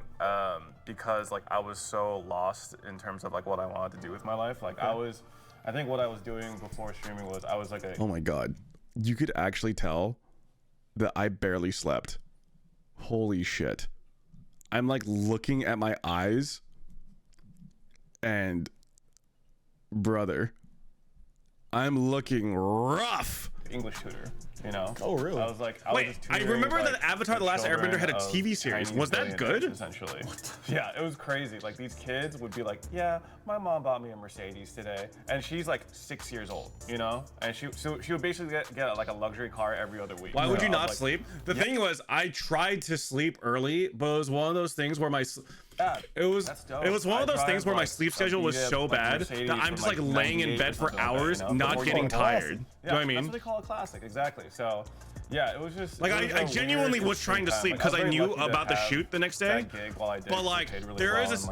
C: because like I was so lost in terms of like what I wanted to do with my life. Like I think what I was doing before streaming was I was like a
A: oh my god, you could actually tell that I barely slept. Holy shit. I'm like looking at my eyes, and brother, I'm looking rough.
C: English tutor, you know.
B: Oh, really?
C: I was like,
A: Wait, I remember that Avatar: The Last Airbender had a TV series. Was that good?
C: Essentially. Yeah, it was crazy. Like these kids would be like, yeah, my mom bought me a Mercedes today, and she's like 6 years old, you know, and she would basically get like a luxury car every other week.
A: Why would you not
C: like,
A: sleep? The thing was, I tried to sleep early, but it was one of those things where my it was one of those things where my sleep schedule was so bad that I'm just like laying in bed for hours, not getting tired. Do you know what I mean?
C: That's what they call a classic, exactly. So, yeah, it was just
A: like I genuinely was trying to sleep because I knew about the shoot the next day. But like there is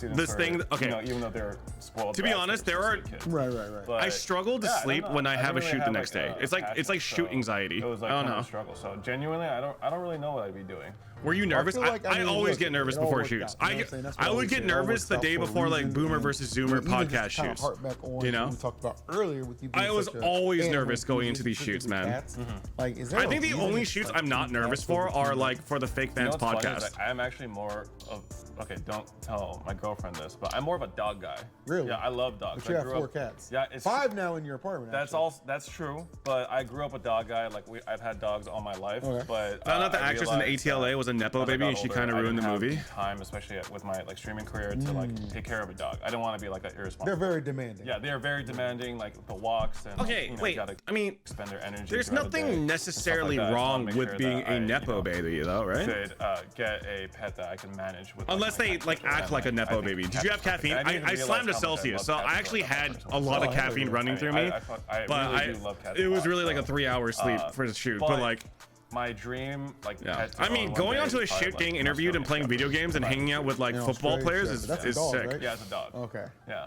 A: this thing. Okay,
C: even though they're spoiled.
A: To be honest, there are.
B: Right.
A: I struggle to sleep when I have a shoot the next day. It's like shoot anxiety.
C: It was like
A: I don't
C: kind of
A: know.
C: a struggle. So genuinely, I don't really know what I'd be doing.
A: Were you nervous? I always get nervous
B: it all
A: before
B: worked
A: shoots.
B: out, you know what I'm saying? That's what
A: I would
B: always
A: get
B: say. It all
A: nervous
B: worked
A: the
B: out
A: day
B: for a
A: before like
B: reason,
A: Boomer
B: and
A: versus Zoomer
B: even just
A: podcast
B: kinda
A: shoots.
B: harp back on
A: You know?
B: what we talked about earlier with you being
A: I was
B: such a
A: always
B: animal
A: nervous going into these
B: enthusiast,
A: shoots, man.
B: cats. Like, is there
A: I
B: a
A: think the
B: reason
A: only
B: it's,
A: shoots
B: like,
A: I'm not
B: cats
A: nervous
B: over
A: for are
B: humans?
A: like for the Fake
C: You know
A: Fans
C: what's funny is
A: podcast.
C: I am actually more of, okay, don't tell my girlfriend this, but I'm more of a dog guy.
B: Really?
C: Yeah, I love dogs.
B: But you
C: I
B: have
C: grew
B: 4
C: up-
B: cats.
C: Yeah, it's
B: 5 now in your apartment.
C: That's
B: actually.
C: all. That's true. But I grew up a dog guy. Like I've had dogs all my life.
B: Okay.
C: But
A: Found out the
C: I
A: actress in the
C: realized
A: ATLA
C: that
A: was a nepo
C: as I
A: baby,
C: got
A: and she
C: older,
A: kind of
C: I
A: ruined the
C: didn't have
A: movie.
C: Time, especially with my like streaming career, to like take care of a dog. I don't want to be like that irresponsible.
B: They're very demanding.
C: Yeah, they are very demanding. Like the walks and.
A: Okay,
C: you know,
A: wait.
C: You gotta
A: I mean,
C: expend their energy.
A: there's
C: throughout the day
A: nothing
C: and
A: necessarily
C: stuff like that. I just wanna
A: wrong
C: make
A: with
C: sure
A: being
C: that
A: a
C: I,
A: nepo baby, though, right?
C: Should get a pet that I can manage with.
A: Unless they like act like a nepo baby. Did you have caffeine? I slammed a Celsius, so I actually had a lot of caffeine running through me. But it was really like a 3-hour sleep for the shoot. But like.
C: My dream, like,
A: Yeah.
C: pet to
A: I mean,
C: own one
A: going
C: day
A: onto a
C: is probably,
A: shoot,
C: like,
A: getting
C: an
A: interviewed and playing
C: Australian
A: video
C: Shepherd.
A: games and hanging out with like
B: An
A: football
B: Australian
A: players
B: Shepherd. That's a
A: is
B: dog,
A: sick.
B: right?
C: Yeah, it's a dog.
B: Okay.
C: Yeah.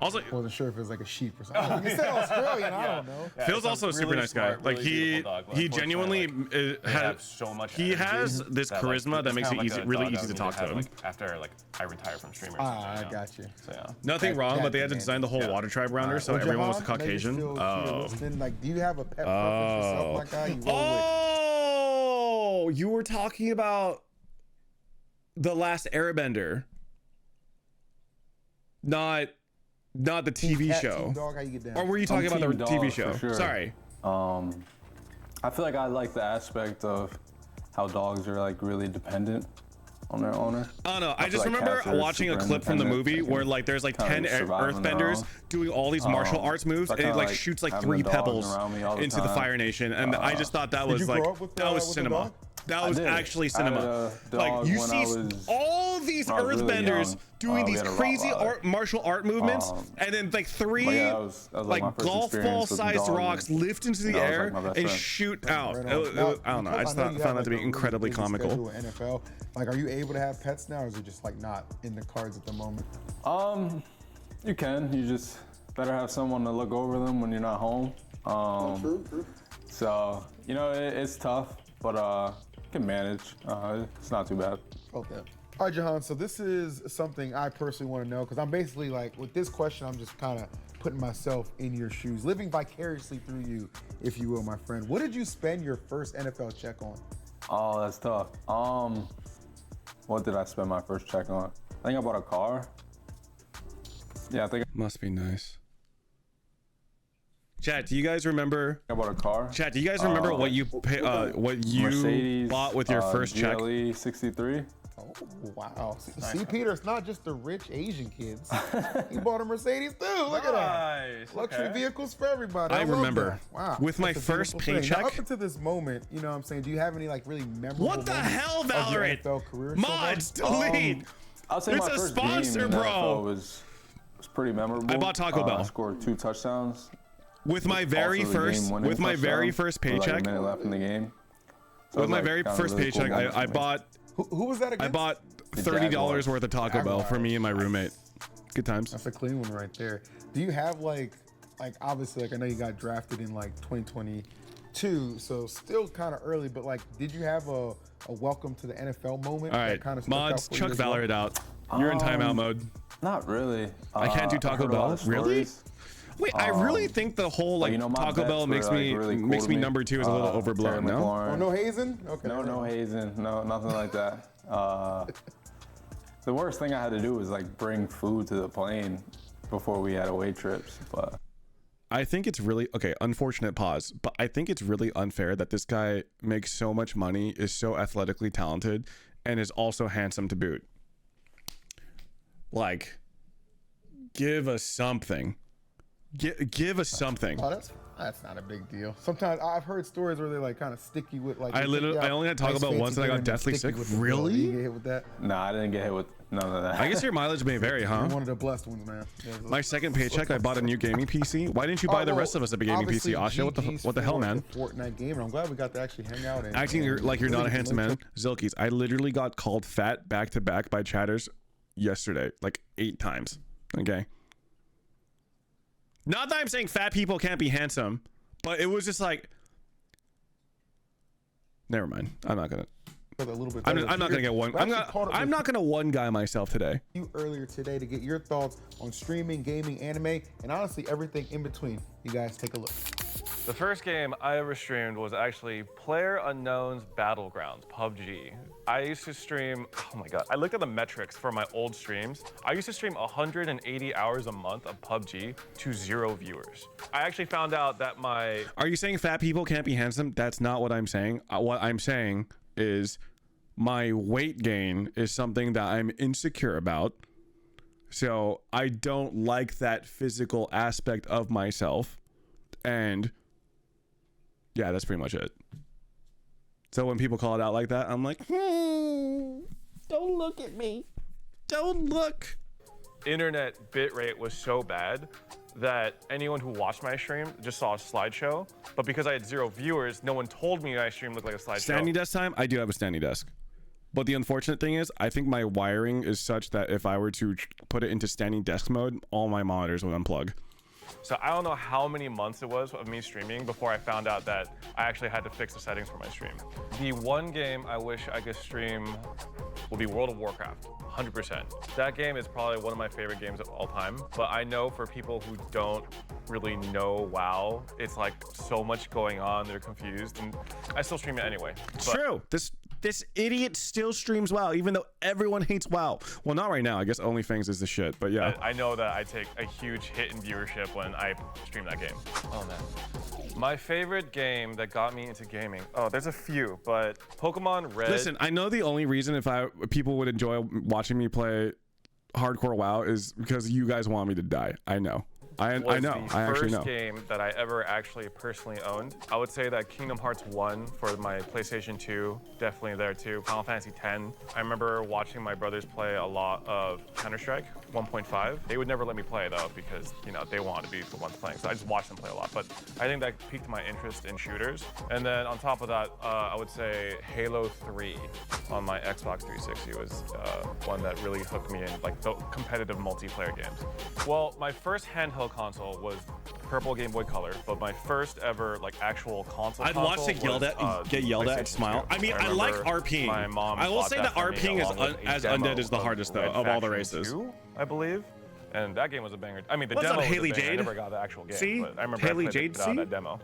A: Also,
B: Wasn't sure if it was like a sheep or something. You said Australian. I don't know.
C: Yeah,
A: Phil's
C: it's a
A: also a super
C: really
A: nice guy.
C: smart,
A: Like
C: really beautiful dog, but
A: he
C: unfortunately,
A: genuinely
C: like, they
A: has
C: have so much
A: he
C: energy
A: has this
C: that, like,
A: charisma that
C: it's
A: makes
C: kinda
A: it
C: like
A: easy,
C: a
A: really
C: dog
A: easy
C: I
A: to
C: would
A: talk to
C: have,
A: him.
C: like, after like I retire from streamers.
B: I got you.
C: So yeah.
A: Nothing wrong, but they had to design the whole
C: Yeah.
A: water tribe around her, so
B: Well,
A: everyone was
B: Jahan, maybe
A: Caucasian.
B: still to your
A: Oh.
B: listening, like, do you have a pet preference yourself, like that? You roll with?
A: Oh, you were talking about the Last Airbender, not the TV
B: Cat,
A: show.
B: team dog, how you get down?
A: Or were you talking about the
D: team dog,
A: TV
D: for
A: show?
D: sure.
A: Sorry.
D: I feel like I like the aspect of how dogs are like really dependent on their owner.
A: Oh no, I
D: feel
A: just
D: like
A: remember
D: cats are
A: watching a
D: super
A: clip from the movie
D: independent. They
A: where
D: can
A: like there's like
D: kind
A: 10
D: of survive on their
A: earthbenders
D: own.
A: doing all these martial arts moves,
D: I
A: and it
D: kinda
A: like
D: like
A: shoots like
D: having
A: 3
D: the dogs
A: pebbles
D: around me all the
A: into the
D: time.
A: Fire Nation, and I just thought that was
B: you
A: like
B: grow up with,
A: that was
B: with a
A: cinema.
B: dog?
A: That was
D: did.
A: actually
D: I had
A: cinema.
D: a
A: Like
D: dog
A: you
D: when
A: see
D: I was-
A: all these
D: when I was really
A: earthbenders
D: young.
A: doing
D: We
A: these
D: had a
A: crazy
D: Rottweiler.
A: martial art movements, and then like 3
D: But yeah, that was like my first
A: golf ball
D: experience with
A: sized
D: dogs,
A: rocks
D: and
A: lift into the
D: that was,
A: air
D: like, my best
A: and
D: friend.
A: shoot out.
B: Right
A: I
B: on. Now,
A: don't know. I
B: because
A: just
B: know you
A: found
B: have,
A: that to
B: like,
A: be
B: a really
A: incredibly
B: busy
A: comical.
B: schedule in NFL. Like, are you able to have pets now, or is it just like not in the cards at the moment?
D: You can. You just better have someone to look over them when you're not home.
B: True.
D: So you know it's tough, but you can manage. It's not too bad.
B: Okay. All right, Jahan, so this is something I personally want to know, because I'm basically like, with this question, I'm just kind of putting myself in your shoes, living vicariously through you, if you will, my friend. What did you spend your first NFL check on?
D: Oh, that's tough. What did I spend my first check on? I think I bought a car. Yeah, I think
A: Must be nice. Chat, do you guys remember?
D: I bought a car.
A: Chat, do you guys remember what you
D: Mercedes,
A: bought with your first check?
D: GLE 63.
B: Oh, wow. See, Peter, it's not just the rich Asian kids. He bought a Mercedes too. Look at that.
C: Nice.
B: Luxury vehicles for everybody.
A: I
B: love
A: remember.
B: that. Wow.
A: With my
B: That's a
A: first
B: beautiful thing. Now,
A: paycheck-
B: up until this moment, you know what I'm saying, do you have any like really memorable
A: What the
B: moments
A: hell,
B: of your
A: Valorant?
B: NFL career so far?
A: Mods, delete.
D: I'll say
A: It's
D: my
A: a
D: first
A: sponsor,
D: game in
A: bro.
D: NFL was pretty memorable.
A: I bought Taco Bell.
D: I scored 2 touchdowns.
A: With my very
D: Also the
A: first,
D: game-winning
A: with my very
D: touchdown
A: first
D: with, like,
A: paycheck,
D: a minute left in the game. So
A: with
D: it
A: my
D: was,
A: very
D: like, kinda
A: first
D: really cool
A: paycheck,
D: moment
A: I
D: for me.
A: bought
B: Who was that again?
A: I bought
D: The
A: $30
D: Jaguars.
A: worth of Taco Bell for me and my roommate. Good times.
B: That's a clean one right there. Do you have like obviously, like, I know you got drafted in like 2022, so still kind of early, but like, did you have a welcome to the NFL moment?
A: All
B: that
A: right,
B: kind of stuck out
A: mods,
B: for you
A: chuck
B: as well?
A: Valorant out. You're in timeout mode.
D: Not really.
A: I can't do
D: I
A: Taco
D: heard a lot
A: Bell.
D: of
A: Really?
D: stories.
A: Wait, I really think the whole like
D: you know, my
A: Taco Bell
D: bets
A: makes
D: were,
A: me
D: like, really cool
A: makes
D: to
A: me
D: me.
A: number 2 is a little overblown.
D: Terry
A: No.
D: McLaurin.
B: Oh, no hazing? Okay.
D: No hazing. No, nothing like that. The worst thing I had to do was like bring food to the plane before we had away trips. But
A: I think it's really okay. Unfortunate pause, but I think it's really unfair that this guy makes so much money, is so athletically talented, and is also handsome to boot. Like, give us something. Give us something.
B: Oh, that's not a big deal. Sometimes I've heard stories where they're like kind of sticky with like.
A: I only had Taco Bell once and I got deathly sick.
B: Really? You get hit with that?
D: nah, I didn't get hit with none of that.
A: I guess your mileage may vary,
B: You're
A: huh?
B: one of the blessed ones, man. Yeah,
A: My second paycheck, I bought a new gaming PC. Why didn't you buy the rest of us a gaming PC, Asha? What the hell, man?
B: The Fortnite gamer. I'm glad we got to actually hang out. And,
A: Acting like you're not a handsome man. Zilkies, I literally got called fat back to back by chatters yesterday, like 8 times. Okay. Not that I'm saying fat people can't be handsome, but it was just like, never mind. I'm not gonna.
B: A little bit
A: I'm not gonna get one. I'm not gonna one guy myself today.
B: You earlier today to get your thoughts on streaming, gaming, anime, and honestly everything in between. You guys take a look.
C: The first game I ever streamed was actually PlayerUnknown's Battlegrounds, PUBG. I used to stream, oh my God, I looked at the metrics for my old streams. I used to stream 180 hours a month of PUBG to 0 viewers. I actually found out that my...
A: Are you saying fat people can't be handsome? That's not what I'm saying. What I'm saying is my weight gain is something that I'm insecure about. So I don't like that physical aspect of myself. And yeah, that's pretty much it. So when people call it out like that, I'm like, don't look at me. Don't look.
C: Internet bitrate was so bad that anyone who watched my stream just saw a slideshow. But because I had 0 viewers, no one told me my stream looked like a slideshow.
A: Standing desk time? I do have a standing desk. But the unfortunate thing is, I think my wiring is such that if I were to put it into standing desk mode, all my monitors would unplug.
C: So I don't know how many months it was of me streaming before I found out that I actually had to fix the settings for my stream. The one game I wish I could stream will be World of Warcraft, 100%. That game is probably one of my favorite games of all time, but I know for people who don't really know WoW, it's like so much going on, they're confused, and I still stream it anyway.
A: It's true. This idiot still streams WoW, even though everyone hates WoW. Well, not right now. I guess OnlyFans is the shit, but yeah.
C: I know that I take a huge hit in viewership when I stream that game. Oh man. My favorite game that got me into gaming. Oh, there's a few, but Pokemon Red.
A: Listen, I know the only reason people would enjoy watching me play hardcore WoW is because you guys want me to die. I know. I know. I actually know.
C: First game that I ever actually personally owned. I would say that Kingdom Hearts 1 for my PlayStation 2, definitely there too. Final Fantasy 10. I remember watching my brothers play a lot of Counter-Strike 1.5. They would never let me play though because, you know, they wanted to be the ones playing. So I just watched them play a lot. But I think that piqued my interest in shooters. And then on top of that, I would say Halo 3 on my Xbox 360 was one that really hooked me in, like the competitive multiplayer games. Well, my first handheld console was purple Game Boy Color, but my first ever like actual console.
A: I'd watch it get yelled at and smile. I mean, I like RPing.
C: My mom
A: I will say that RPing is as undead is the hardest though of all the races.
C: 2, I believe. And that game was a banger. I mean, the
A: What's
C: demo
A: up,
C: was
A: Haley
C: a banger.
A: Jade?
C: I never got the actual game.
A: See?
C: But I remember
A: Haley
C: I played
A: Jade,
C: it out that demo.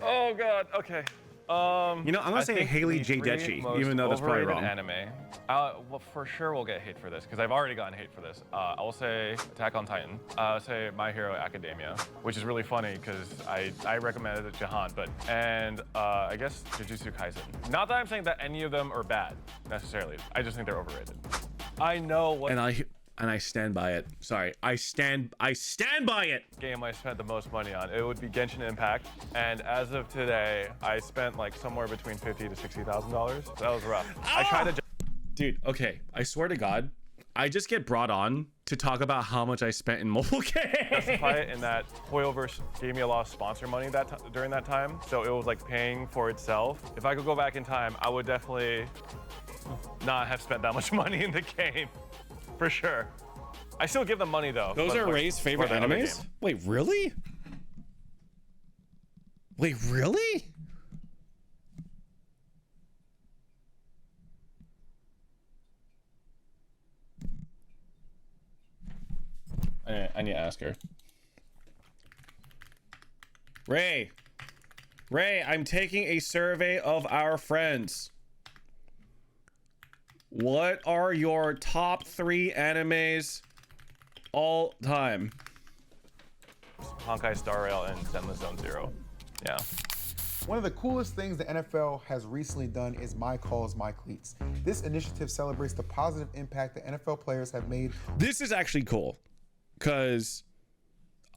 C: Oh God. Okay.
A: You know, I'm gonna say Haley J. Detchy, even though that's probably wrong.
C: Anime. Well, for sure we'll get hate for this because I've already gotten hate for this. I will say Attack on Titan. I'll say My Hero Academia, which is really funny because I recommended it to Jahan, and I guess Jujutsu Kaisen. Not that I'm saying that any of them are bad necessarily. I just think they're overrated. I know what.
A: And I stand by it. Sorry, I stand by it.
C: Game I spent the most money on, it would be Genshin Impact, and as of today, I spent like somewhere between $50,000 to $60,000. So that was rough. I tried to.
A: Dude, okay, I swear to God, I just get brought on to talk about how much I spent in mobile games.
C: Justify it in that Hoyoverse gave me a lot of sponsor money during that time, so it was like paying for itself. If I could go back in time, I would definitely not have spent that much money in the game. For sure. I still give them money though.
A: Those are Ray's favorite animes? Wait, really? Wait, really? I need to ask her. Ray, I'm taking a survey of our friends. What are your top 3 animes all time?
C: Honkai Star Rail and Zenless Zone Zero. Yeah.
B: One of the coolest things the NFL has recently done is My Cause, My Cleats. This initiative celebrates the positive impact that NFL players have made.
A: This is actually cool because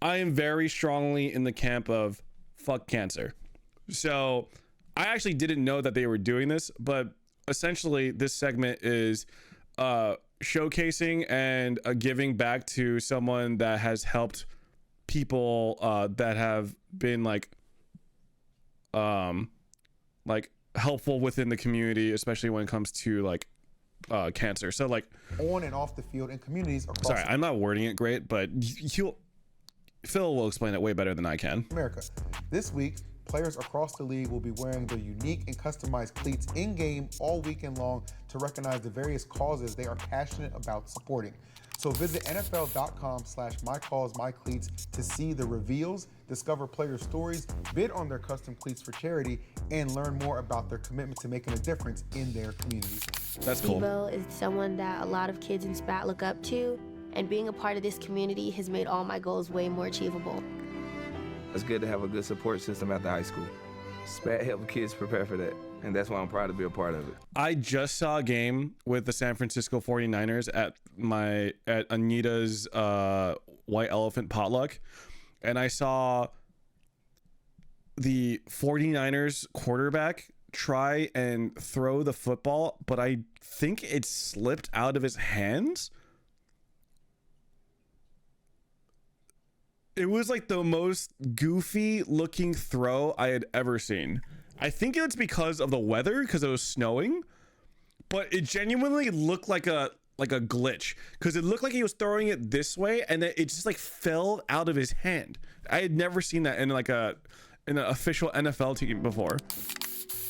A: I am very strongly in the camp of fuck cancer. So I actually didn't know that they were doing this, but essentially this segment is showcasing and giving back to someone that has helped people that have been like helpful within the community, especially when it comes to like cancer. So like
B: On and off the field in communities across
A: sorry, I'm not wording it great, but Phil will explain it way better than I can.
B: America. This week, players across the league will be wearing their unique and customized cleats in-game all weekend long to recognize the various causes they are passionate about supporting. So visit NFL.com/mycausemycleats to see the reveals, discover player stories, bid on their custom cleats for charity, and learn more about their commitment to making a difference in their communities.
A: That's cool.
F: Debo is someone that a lot of kids in Spat look up to, and being a part of this community has made all my goals way more achievable.
G: It's good to have a good support system after high school. SPAT helped kids prepare for that, and that's why I'm proud to be a part of it.
A: I just saw a game with the San Francisco 49ers at Anita's White Elephant potluck, and I saw the 49ers quarterback try and throw the football, but I think it slipped out of his hands. It was like the most goofy looking throw I had ever seen. I think it's because of the weather, because it was snowing, but it genuinely looked like a glitch, because it looked like he was throwing it this way and then it just like fell out of his hand. I had never seen that in an official NFL team before.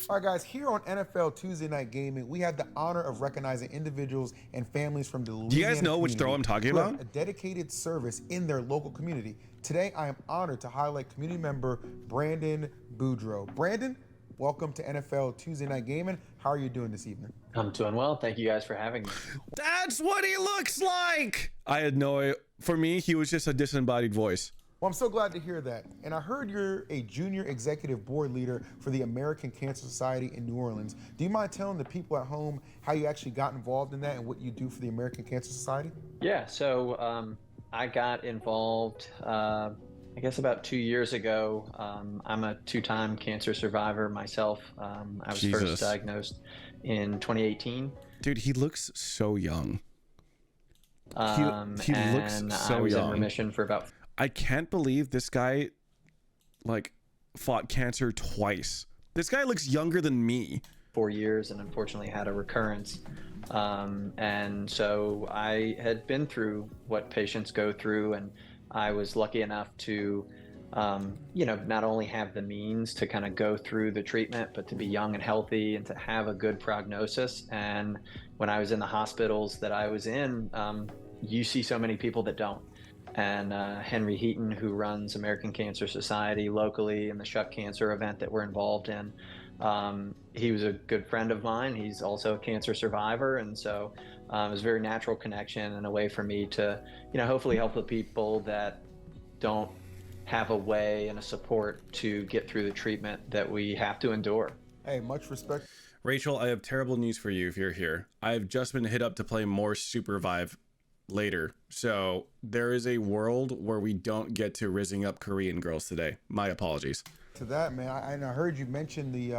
B: All right, guys, here on NFL Tuesday Night Gaming, we have the honor of recognizing individuals and families from the Louisiana
A: Do you guys know which throw I'm talking
B: who have
A: about?
B: a dedicated service in their local community. Today, I am honored to highlight community member Brandon Boudreaux. Brandon, welcome to NFL Tuesday Night Gaming. How are you doing this evening?
H: I'm doing well. Thank you guys for having me.
A: That's what he looks like. I had no idea. For me, he was just a disembodied voice.
B: Well, I'm so glad to hear that. And I heard you're a junior executive board leader for the American Cancer Society in New Orleans. Do you mind telling the people at home how you actually got involved in that and what you do for the American Cancer Society?
H: Yeah, so I got involved, I guess about 2 years ago. I'm a 2-time cancer survivor myself. I was first diagnosed in 2018.
A: Dude, he looks so young. He
H: and
A: looks so
H: I was
A: young.
H: in remission for about...
A: I can't believe this guy like fought cancer twice. This guy looks younger than me.
H: 4 years and unfortunately had a recurrence. And so I had been through what patients go through, and I was lucky enough to, not only have the means to kind of go through the treatment, but to be young and healthy and to have a good prognosis. And when I was in the hospitals that I was in, you see so many people that don't. And Henry Heaton, who runs American Cancer Society locally and the Shuck Cancer event that we're involved in, he was a good friend of mine. He's also a cancer survivor. And so it was a very natural connection and a way for me to, hopefully help the people that don't have a way and a support to get through the treatment that we have to endure.
B: Hey, much respect.
A: Rachel, I have terrible news for you if you're here. I've just been hit up to play more Supervive later. So there is a world where we don't get to rizzing up Korean girls today. My apologies.
B: To that, man, I heard you mention the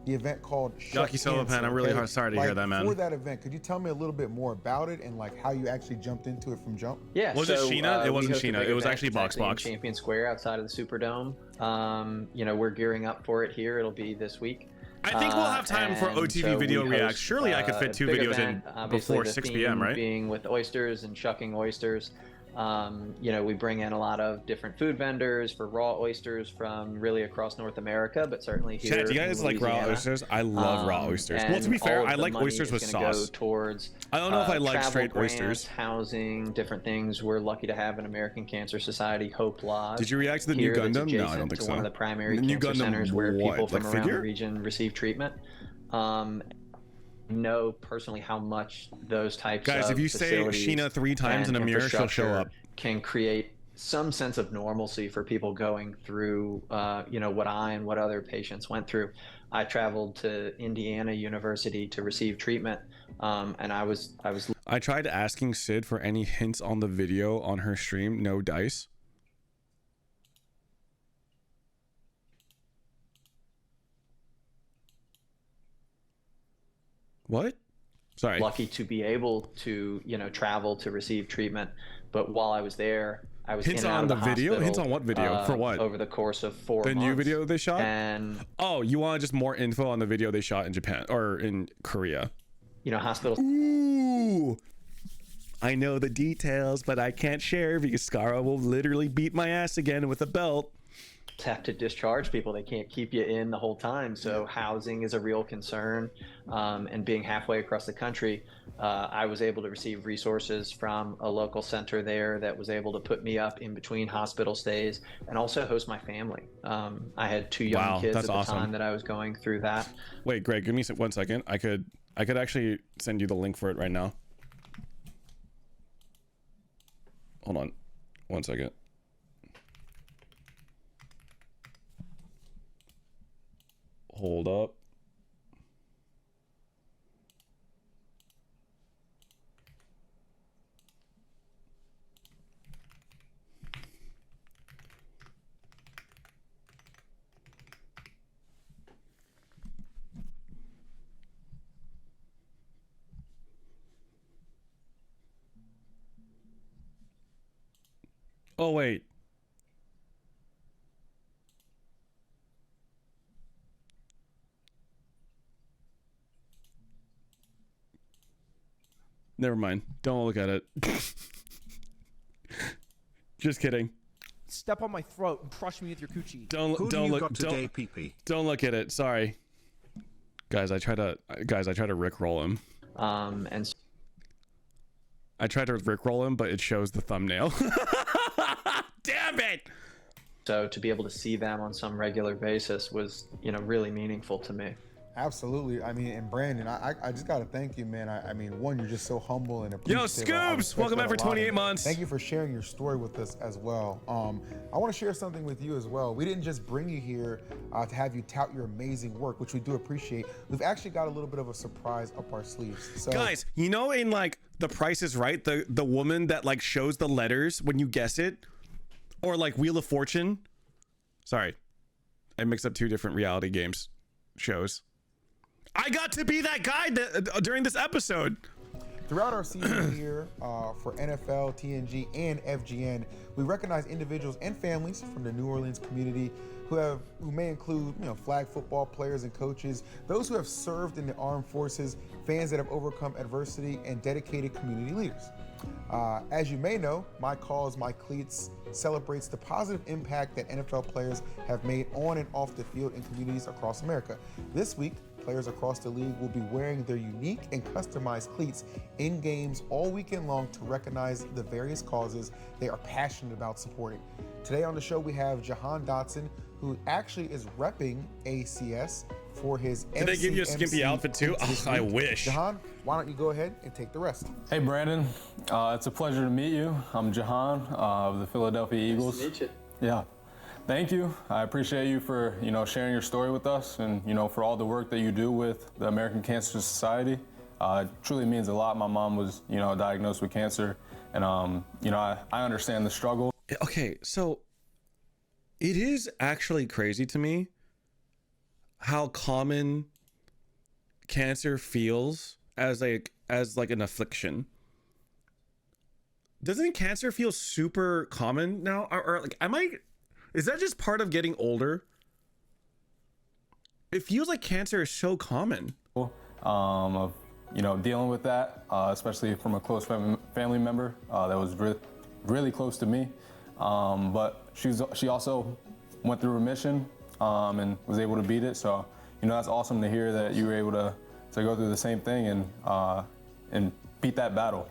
B: event called
A: Jockey Solo Pen. I'm really sorry to hear that, man.
B: For that event, could you tell me a little bit more about it and like how you actually jumped into it from jump?
H: Yeah.
A: Was it Sheena? It wasn't Sheena. It was actually Box
H: in
A: Box.
H: Champion Square outside of the Superdome. We're gearing up for it here. It'll be this week.
A: I think we'll have time for OTV video reacts. Surely I could fit 2 videos in before 6 p.m., right?
H: Being with oysters and shucking oysters. We bring in a lot of different food vendors for raw oysters from really across North America, but certainly here.
A: Chat, do you guys like raw oysters? I love raw oysters. Well, to be fair, I like oysters with sauce.
H: Go towards,
A: I don't know if I like straight
H: grants,
A: oysters.
H: Housing, different things. We're lucky to have an American Cancer Society Hope Lodge.
A: Did you react to the new Gundam? No, I don't think so.
H: One of the primary
A: the new
H: cancer
A: Gundam,
H: centers where people from
A: like
H: around
A: figure?
H: the region receive treatment. Know personally how much those types
A: Guys,
H: of
A: if you say Sheena 3 times in a mirror, she'll show up.
H: Can create some sense of normalcy for people going through, what I and what other patients went through. I traveled to Indiana University to receive treatment, and I
A: tried asking Sid for any hints on the video on her stream. No dice. What? Sorry.
H: Lucky to be able to, travel to receive treatment. But while I was there, I was
A: hints
H: in and out
A: on
H: of
A: the video.
H: hospital,
A: Hints on what video? For what?
H: Over the course of 4 months.
A: The new video they shot.
H: And
A: you want just more info on the video they shot in Japan or in Korea?
H: Hospitals.
A: Ooh. I know the details, but I can't share because Skara will literally beat my ass again with a belt.
H: Have to discharge people. They can't keep you in the whole time. So housing is a real concern. And being halfway across the country, I was able to receive resources from a local center there that was able to put me up in between hospital stays and also host my family. I had 2 young kids at the time that I was going through that.
A: Wait, Greg, give me 1 second. I could actually send you the link for it right now. Hold on 1 second. Hold up. Oh, wait. Never mind. Don't look at it. Just kidding.
I: Step on my throat and crush me with your coochie.
A: Don't look at it. Sorry. Guys, I try to rickroll him.
H: And
A: I tried to rickroll him, but it shows the thumbnail. Damn it!
H: So to be able to see them on some regular basis was, really meaningful to me.
B: Absolutely. I mean, and Brandon, I just got to thank you, man. I mean, one, you're just so humble and appreciative.
A: Yo, Scoobs! Welcome back for 28 months.
B: Thank you for sharing your story with us as well. I want to share something with you as well. We didn't just bring you here to have you tout your amazing work, which we do appreciate. We've actually got a little bit of a surprise up our sleeves. So,
A: guys, in like The Price is Right, the woman that like shows the letters when you guess it, or like Wheel of Fortune. Sorry, I mixed up 2 different reality games shows. I got to be that guy during this episode.
B: Throughout our season here for NFL, TNG, and FGN, we recognize individuals and families from the New Orleans community who may include, flag football players and coaches, those who have served in the armed forces, fans that have overcome adversity, and dedicated community leaders. As you may know, Cause My Cleats celebrates the positive impact that NFL players have made on and off the field in communities across America. This week, players across the league will be wearing their unique and customized cleats in games all weekend long to recognize the various causes they are passionate about supporting. Today on the show, we have Jahan Dotson, who actually is repping ACS for his
A: Did they give you a skimpy outfit too? Oh, I wish.
B: Jahan, why don't you go ahead and take the rest?
D: Hey, Brandon. It's a pleasure to meet you. I'm Jahan of the Philadelphia Eagles.
H: Nice to meet you.
D: Yeah. Thank you. I appreciate you for, sharing your story with us and, for all the work that you do with the American Cancer Society. It truly means a lot. My mom was, diagnosed with cancer and, I understand the struggle.
A: Okay, so it is actually crazy to me how common cancer feels as like an affliction. Doesn't cancer feel super common now? Or is that just part of getting older? It feels like cancer is so common.
D: Of dealing with that, especially from a close family member that was really close to me. But she also went through remission and was able to beat it. So, that's awesome to hear that you were able to go through the same thing and beat that battle.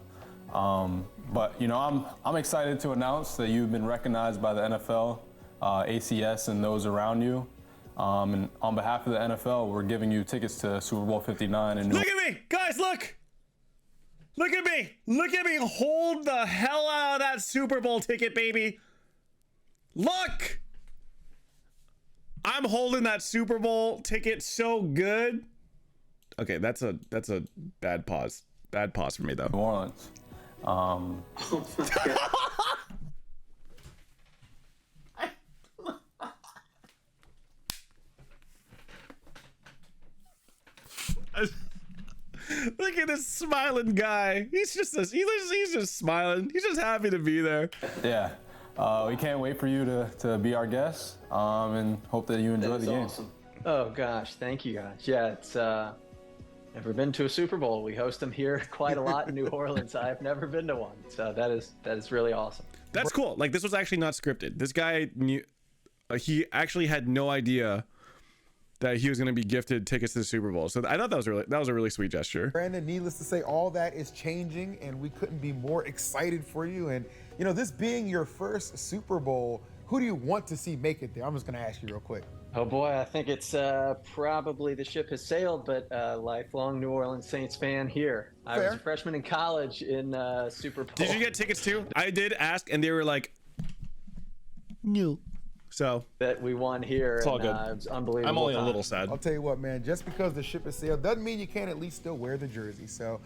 D: But I'm excited to announce that you've been recognized by the NFL, ACS, and those around you. And on behalf of the NFL, we're giving you tickets to Super Bowl 59 in New
A: Look at me, guys! Look! Look at me! Look at me! Hold the hell out of that Super Bowl ticket, baby! Look! I'm holding that Super Bowl ticket so good. Okay, that's a bad pause. Bad pause for me though.
D: New Orleans.
A: Look at this smiling guy. He's just smiling. He's just happy to be there.
D: Yeah. We can't wait for you to be our guest and hope that you enjoy the game.
H: Awesome. Oh gosh, thank you guys. Yeah, it's never been to a Super Bowl. We host them here quite a lot in New Orleans. I've never been to one, so that is really awesome.
A: That's cool. Like, this was actually not scripted. This guy knew. He actually had no idea that he was going to be gifted tickets to the Super Bowl. So I thought that was a really sweet gesture.
B: Brandon, needless to say, all that is changing, and we couldn't be more excited for you. And this being your first Super Bowl, who do you want to see make it there? I'm just going to ask you real quick.
H: Oh boy, I think it's probably the ship has sailed, but lifelong New Orleans Saints fan here. I was a freshman in college in Super Bowl.
A: Did you get tickets too? I did ask, and they were like, no. So
H: that we won here.
A: It's all good.
H: It was unbelievable.
A: I'm only a little sad.
B: I'll tell you what, man. Just because the ship has sailed doesn't mean you can't at least still wear the jersey. So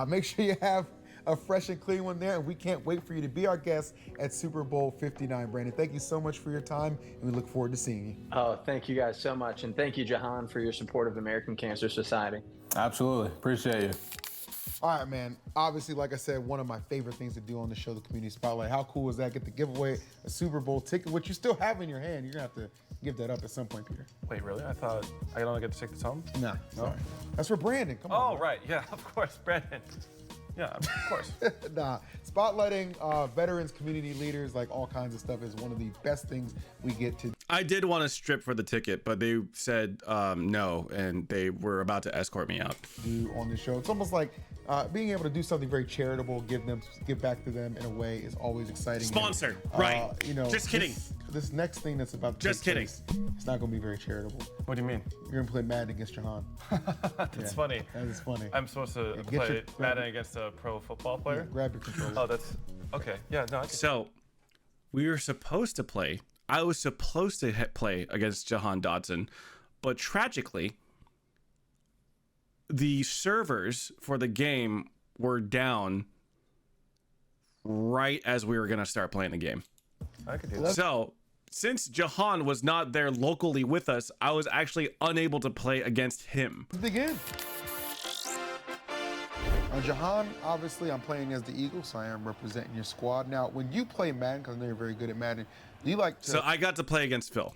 B: make sure you have a fresh and clean one there, and we can't wait for you to be our guest at Super Bowl 59. Brandon, thank you so much for your time, and we look forward to seeing you.
H: Oh, thank you guys so much, and thank you, Jahan, for your support of the American Cancer Society.
D: Absolutely. Appreciate you.
B: All right, man. Obviously, like I said, one of my favorite things to do on the show, the Community Spotlight. How cool is that? Get to give away a Super Bowl ticket, which you still have in your hand. You're going to have to give that up at some point, Peter.
C: Wait, really? I thought I don't get to take this home?
B: No. Sorry. That's for Brandon. Come on.
C: Oh, right. Yeah, of course. Brandon. Yeah, of course.
B: Nah. Spotlighting veterans, community leaders, like all kinds of stuff is one of the best things we get to do.
A: I did want to strip for the ticket, but they said no, and they were about to escort me out.
B: On the show, it's almost like being able to do something very charitable, give back to them in a way is always exciting.
A: Sponsor, right? Just kidding.
B: This next thing that's about to
A: just kidding.
B: Place, it's not going to be very charitable.
C: What do you mean?
B: You're going to play Madden against Jahan.
C: That's funny.
B: That is funny.
C: I'm supposed to play Madden against a pro football player?
B: Yeah, grab your controller.
C: Oh, that's okay. Yeah, no.
A: So we were supposed to play. I was supposed to play against Jahan Dotson, but tragically, the servers for the game were down right as we were going to start playing the game.
C: I could do that.
A: So since Jahan was not there locally with us, I was actually unable to play against him.
B: Let's begin. Jahan, obviously, I'm playing as the Eagles, so I am representing your squad. Now, when you play Madden, because I know you're very good at Madden, do you like to...
A: So I got to play against Phil.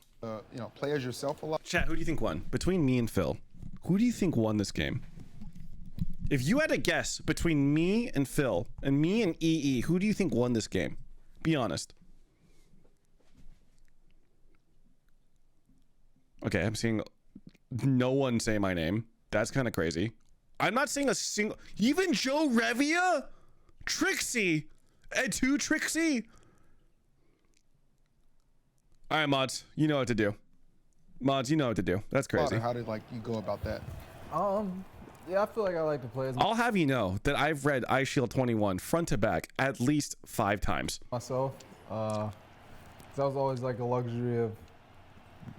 B: Play as yourself a lot?
A: Chat, who do you think won? Between me and Phil, who do you think won this game? If you had to guess between me and Phil, and me and EE, who do you think won this game? Be honest. Okay, I'm seeing no one say my name. That's kind of crazy. I'm not seeing a single... Even Joe Revia? Trixie? And two Trixie? All right, Mods, you know what to do. Mods, you know what to do. That's crazy.
B: How did you go about that?
E: Yeah, I feel like I like to play as
A: I'll have you know that I've read Ice Shield 21 front to back at least 5 times.
E: myself. 'Cause that was always like a luxury of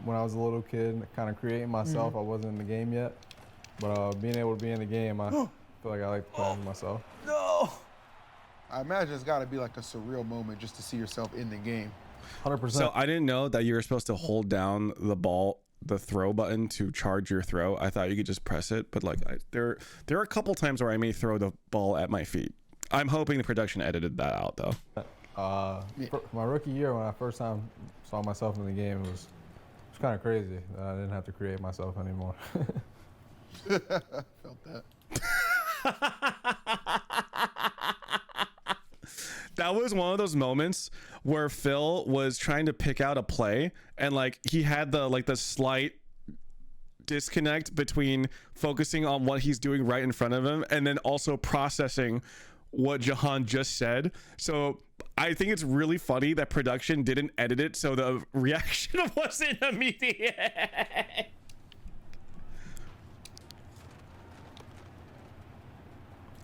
E: when I was a little kid, kind of creating myself. I wasn't in the game yet, but being able to be in the game, I feel like I like to play as myself.
B: No! I imagine it's got to be like a surreal moment just to see yourself in the game.
E: 100%.
A: So I didn't know that you were supposed to hold down the throw button to charge your throw. I thought you could just press it, but there are a couple times where I may throw the ball at my feet. I'm hoping the production edited that out though.
E: My rookie year, when I first time saw myself in the game, it was kind of crazy. I didn't have to create myself anymore.
B: Felt that.
A: was one of those moments where Phil was trying to pick out a play, and like he had the slight disconnect between focusing on what he's doing right in front of him and then also processing what Jahan just said. So I think it's really funny that production didn't edit it so the reaction wasn't immediate.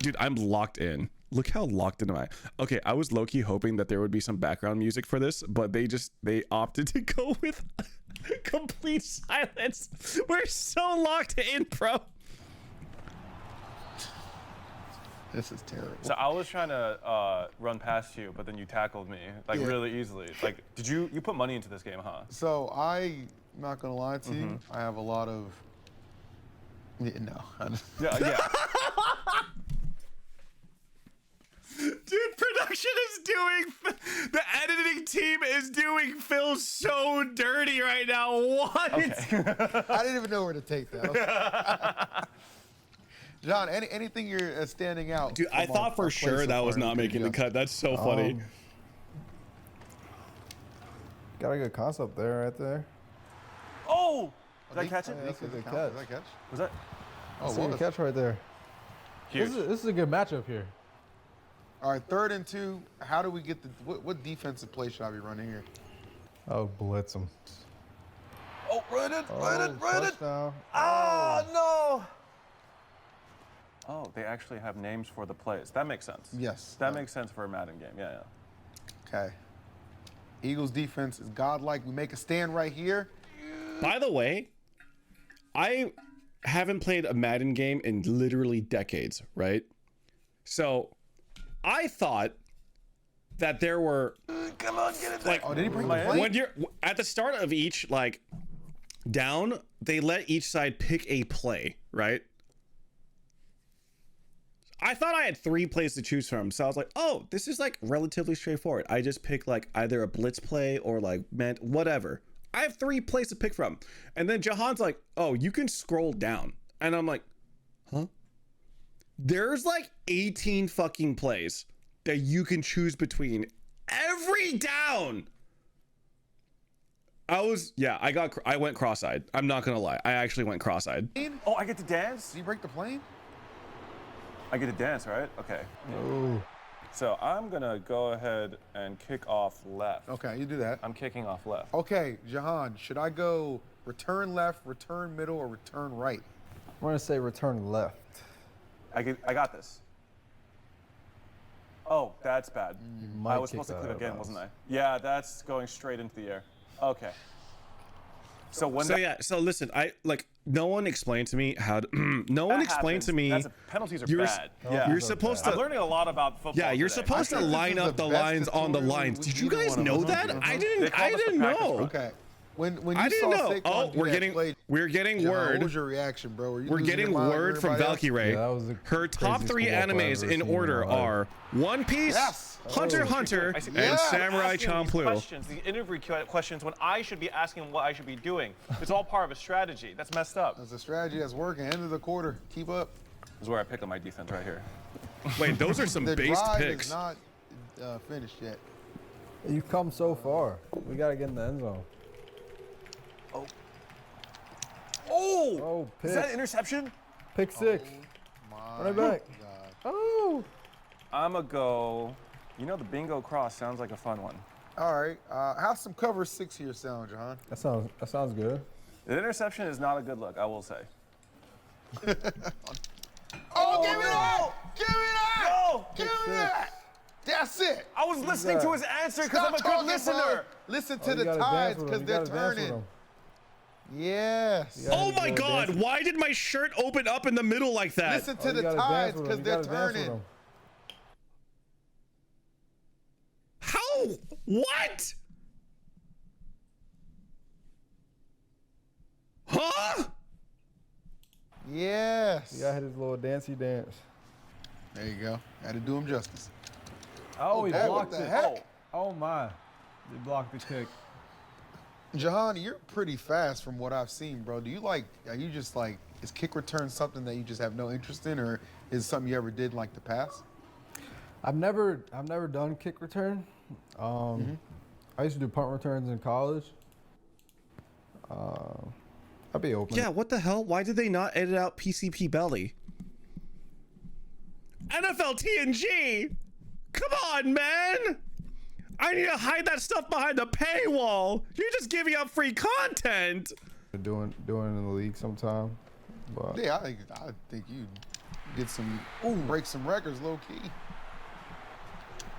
A: Dude, I'm locked in. Look how locked in am I. Okay, I was low-key hoping that there would be some background music for this, but they opted to go with complete silence. We're so locked in, bro.
B: This is terrible.
C: So I was trying to run past you, but then you tackled me like really easily. Like, did you put money into this game, huh?
B: So I'm not gonna lie to you. I have a lot of. No.
C: Yeah.
A: Dude, production is doing, the editing team is doing Phil so dirty right now. What?
C: Okay.
B: I didn't even know where to take that. Okay. John, anything you're standing out?
A: Dude, I thought for sure that was not making the cut. That's so funny.
E: Got a good concept there, right there.
C: Oh! Did I catch it?
E: That's a good catch.
B: Did I catch?
C: Was that?
E: That's a good catch right there.
C: Huge.
E: This is a good matchup here.
B: All right, 3rd and 2. How do we get the what defensive play should I be running here?
E: Oh, blitz him.
C: Oh, run it!
E: Touchdown.
C: Ah, no! Oh, they actually have names for the plays. That makes sense.
B: Yes.
C: That makes sense for a Madden game. Yeah.
B: Okay. Eagles defense is godlike. We make a stand right here.
A: By the way, I haven't played a Madden game in literally decades, right? So I thought that there were
C: Come on, get it.
A: like,
B: Oh, did he bring the play?
A: when you're at the start of each like down, they let each side pick a play, right? I thought I had 3 plays to choose from, so I was like, oh, this is like relatively straightforward. I just pick like either a blitz play or like whatever. I have 3 plays to pick from. And then Jahan's like, oh, you can scroll down. And I'm like, huh? There's like 18 fucking plays that you can choose between every down. I went cross-eyed. I'm not gonna lie. I actually went cross-eyed.
C: Oh, I get to dance?
B: Did you break the plane?
C: I get to dance, right? Okay.
E: Oh.
C: So I'm gonna go ahead and kick off left.
B: Okay, you do that.
C: I'm kicking off left.
B: Okay, Jahan, should I go return left, return middle, or return right?
E: I'm gonna say return left.
C: I got this. Oh, that's bad.
E: might
C: I was
E: kick
C: supposed to
E: that
C: click
E: out of
C: again,
E: bounds.
C: wasn't I? Yeah, that's going straight into the air. Okay. So when
A: So listen, no one explained to me how to no one explained to me
C: penalties are
A: you're
C: bad.
A: you're supposed
C: I'm
A: to
C: learning a lot about football.
A: Yeah, you're
C: today.
A: supposed to
B: think this
A: line
B: is
A: up
B: the
A: the
B: best
A: lines on the
B: tutorial
A: lines.
B: we
A: Did you
B: either
A: guys
B: one of
A: know
B: us.
A: that?
B: Uh-huh.
A: I
C: They
A: didn't
C: called us the
A: know.
C: practice run.
B: Okay. When you
A: I didn't
B: saw
A: know.
B: Saquon
A: Oh,
B: do
A: we're
B: that
A: getting
B: play,
A: we're getting
B: Jahan,
A: word.
B: What was your reaction, bro? Were you
A: We're
B: losing
A: getting
B: your mind like
A: word from
B: everybody else?
A: Valky Ray.
E: Yeah, that was the
A: Her top
E: craziest
A: 3
E: football play I've
A: animes
E: ever
A: in
E: seen
A: order
E: my life.
A: are One Piece,
B: Yes.
A: Hunter x Hunter,
C: I see.
A: and
B: Yeah.
A: Samurai
C: Asking these
A: Champloo.
C: questions, the interview questions, when I should be asking what I should be doing. It's all part of a strategy. That's messed up.
B: That's a strategy that's working. End of the quarter. Keep up.
C: This is where I pick up my defense right here.
A: Wait, those are some
B: The
A: based
B: drive
A: picks.
B: is not finished yet.
E: You've come so far. We gotta get in the end zone.
C: Oh!
E: Oh,
C: Is that
E: pick.
C: an interception?
E: Pick 6.
B: My
E: Run it back.
B: God.
E: Oh.
C: I'ma go. You know, the bingo cross sounds like a fun one.
B: All right. Have some cover 6 here sound, Jahan.
E: That sounds good.
C: The interception is not a good look, I will say.
B: Oh, give me that! Give me that!
C: No!
B: Give me that! That's it.
C: I was listening to his answer because I'm a
B: Stop
C: good listener.
B: bro. Listen to
E: You
B: the
E: gotta
B: tides
E: dance with
B: because
E: him. You
B: they're
E: gotta dance with
B: turning.
E: him.
B: Yes.
E: You gotta
A: Oh my
E: go
A: God!
E: dance.
A: Why did my shirt open up in the middle like that?
B: Listen
E: Oh,
B: to
E: you
B: the
E: gotta dance
B: tides
E: with
B: because
E: him. You
B: they're
E: gotta dance with
B: turning.
E: him.
A: How? What? Huh?
B: Yes.
E: You gotta hit his little dancey dance.
B: There you go. Had to do him justice.
E: Oh, he
B: Dad, what
E: blocked
B: the
E: it.
B: heck?
E: Oh my. He blocked the kick.
B: Jahan, you're pretty fast from what I've seen, bro. Are you just like, is kick return something that you just have no interest in, or is it something you ever did like the past?
E: I've never done kick return. I used to do punt returns in college. I'd be open.
A: Yeah, what the hell? Why did they not edit out PCP belly? NFL TNG! Come on, man! I need to hide that stuff behind the paywall. You're just giving out free content.
E: Doing in the league sometime. But
B: Yeah, I think you get some, break some records low key.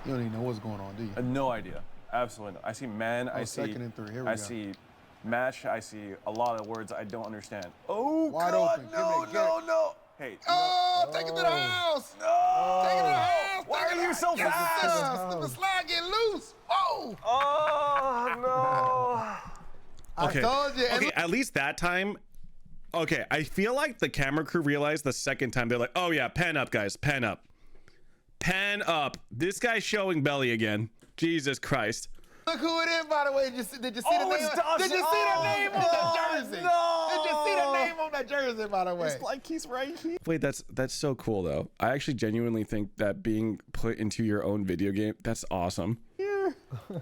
B: You don't even know what's going on, do you?
C: No idea. Absolutely not. I see man. I see.
B: 2nd and 3. Here we
C: I
B: go.
C: see match. I see a lot of words I don't understand. Oh,
B: Wide
C: God,
B: open.
C: no,
B: Give me-
C: no, no. Hey.
B: Oh, take it to the house.
C: No.
B: Take it to the house.
C: Why are you so fast?
B: Slip and slide, get loose. Whoa.
C: Oh, no.
A: Okay.
B: I told you.
A: Okay, at least that time. Okay, I feel like the camera crew realized the second time. They're like, oh yeah, pan up, guys, pan up. Pan up. This guy's showing belly again. Jesus Christ.
B: Look who it is, by the way. Did you see the name?
C: it's Dotson.
B: Did you see the name on that jersey?
C: No.
B: Did you see the name on that jersey, by the way?
C: It's like he's right here.
A: Wait, that's so cool though. I actually genuinely think that being put into your own video game, that's awesome.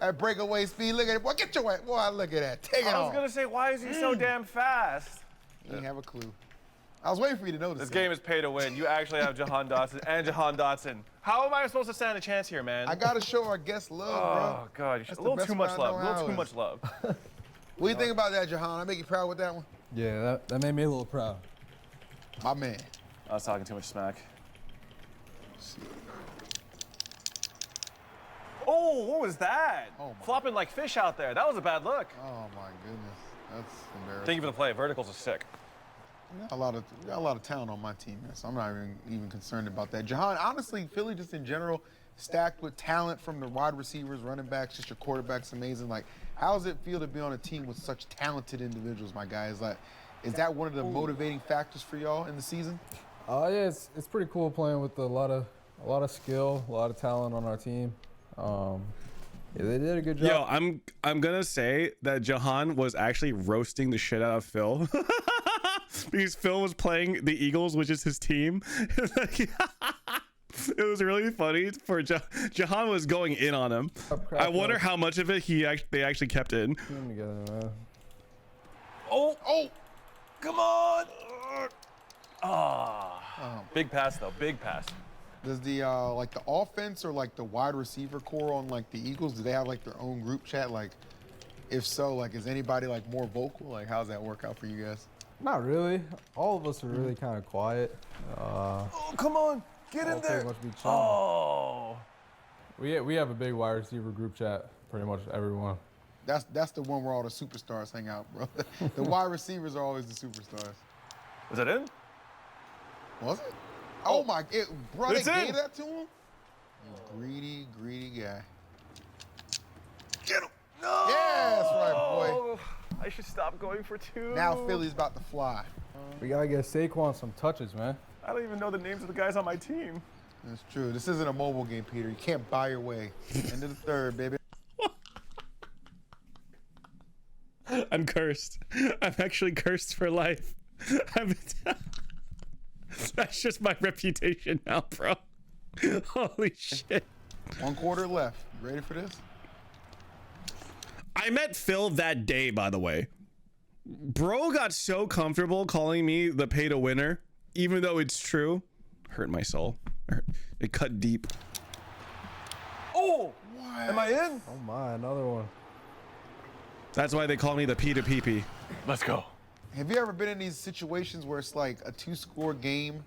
B: At breakaway speed, look at it. Boy, get your way. Boy, look at that. Take it
C: I was
B: off.
C: gonna say, why is he so damn fast?
B: You didn't have a clue. I was waiting for you to notice.
C: This game is pay to win. You actually have Jahan Dotson and Jahan Dotson. How am I supposed to stand a chance here, man?
B: I gotta show our guests love,
C: Oh God, you should,
B: That's
C: a
B: the
C: little
B: best
C: too
B: way
C: much
B: I know
C: love. A
B: how
C: little
B: it
C: too
B: is.
C: much love.
B: bro. What do you think about that, Jahan? I make you proud with that one?
E: yeah, that made me a little proud.
B: My man.
C: I was talking too much smack. Oh, what was that?
B: Oh, my.
C: Flopping like fish out there. That was a bad look.
B: Oh my goodness, that's embarrassing.
C: Thank you for the play. Verticals are sick.
B: Got a lot of talent on my team, man, so I'm not even concerned about that. Jahan, honestly, Philly just in general, stacked with talent from the wide receivers, running backs, just your quarterback's amazing. Like, how does it feel to be on a team with such talented individuals, my guy? Is that one of the motivating factors for y'all in the season?
E: Yeah, it's pretty cool playing with a lot of skill, a lot of talent on our team. Yeah, they did a good job.
A: Yo, I'm gonna say that Jahan was actually roasting the shit out of Phil. Because Phil was playing the Eagles, which is his team. It was really funny for Jahan was going in on him. I wonder how much of it they actually kept in.
E: Team together, man.
C: Oh, come on. Big pass though. Big pass.
B: Does the like the offense or like the wide receiver core on like the Eagles, do they have like their own group chat? Like, if so, like is anybody like more vocal? Like, how's that work out for you guys?
E: Not really. All of us are really kind of quiet.
C: Oh, come on. Get in
E: All
C: there.
E: pretty much be chilling.
C: Oh.
E: We have a big wide receiver group chat. Pretty much everyone.
B: That's the one where all the superstars hang out, bro. The wide receivers are always the superstars.
C: Was that in?
B: Was it? Oh my! Bro, they
C: It's in.
B: gave that to him. You greedy guy. Get him!
C: No.
B: Yeah, that's right, boy.
C: I should stop going for two.
B: Now Philly's about to fly.
E: We gotta get Saquon some touches, man.
C: I don't even know the names of the guys on my team.
B: That's true. This isn't a mobile game, Peter. You can't buy your way. End of the third, baby.
A: I'm cursed. I'm actually cursed for life. That's just my reputation now, bro. Holy shit.
B: 1 quarter left. You ready for this?
A: I met Phil that day, by the way. Bro got so comfortable calling me the pay to winner, even though it's true. Hurt my soul. It cut deep.
C: Oh, am I in?
E: Oh my, another one.
A: That's why they call me the P to PP.
C: Let's go.
B: Have you ever been in these situations where it's like a 2-score game,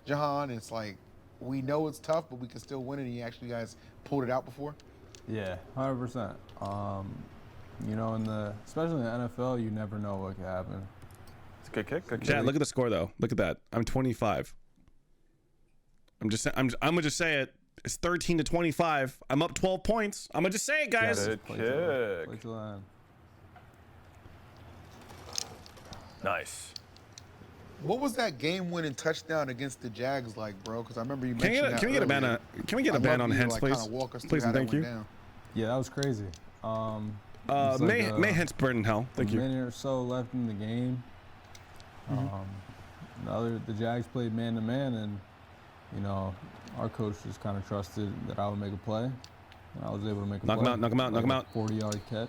B: Jahan? It's like, we know it's tough, but we can still win it, and you actually guys pulled it out before?
E: Yeah, 100%. You know, especially in the NFL, you never know what could happen.
C: It's a good kick. Good kick.
A: Chad, look at the score though. Look at that. I'm 25. I'm gonna just say it. It's 13-25. I'm up 12 points. I'm gonna just say it, guys.
C: Good
E: Play to the
C: kick.
E: line.
C: Nice.
B: What was that game-winning touchdown against the Jags like, bro? Because I remember you
A: Can we
B: mentioned
A: get a ban on? Can we get a ban on Hens, please? Please and thank you.
E: Yeah, that was crazy.
A: May Hens burn in hell. Thank
E: a
A: you.
E: minute or so left in the game. The Jags played man-to-man, and
D: you know, our coach just kind of trusted that I would make a play, and I was able to make a
A: Knock
D: play.
A: him out, knock him out, knock him out.
D: 40-yard catch.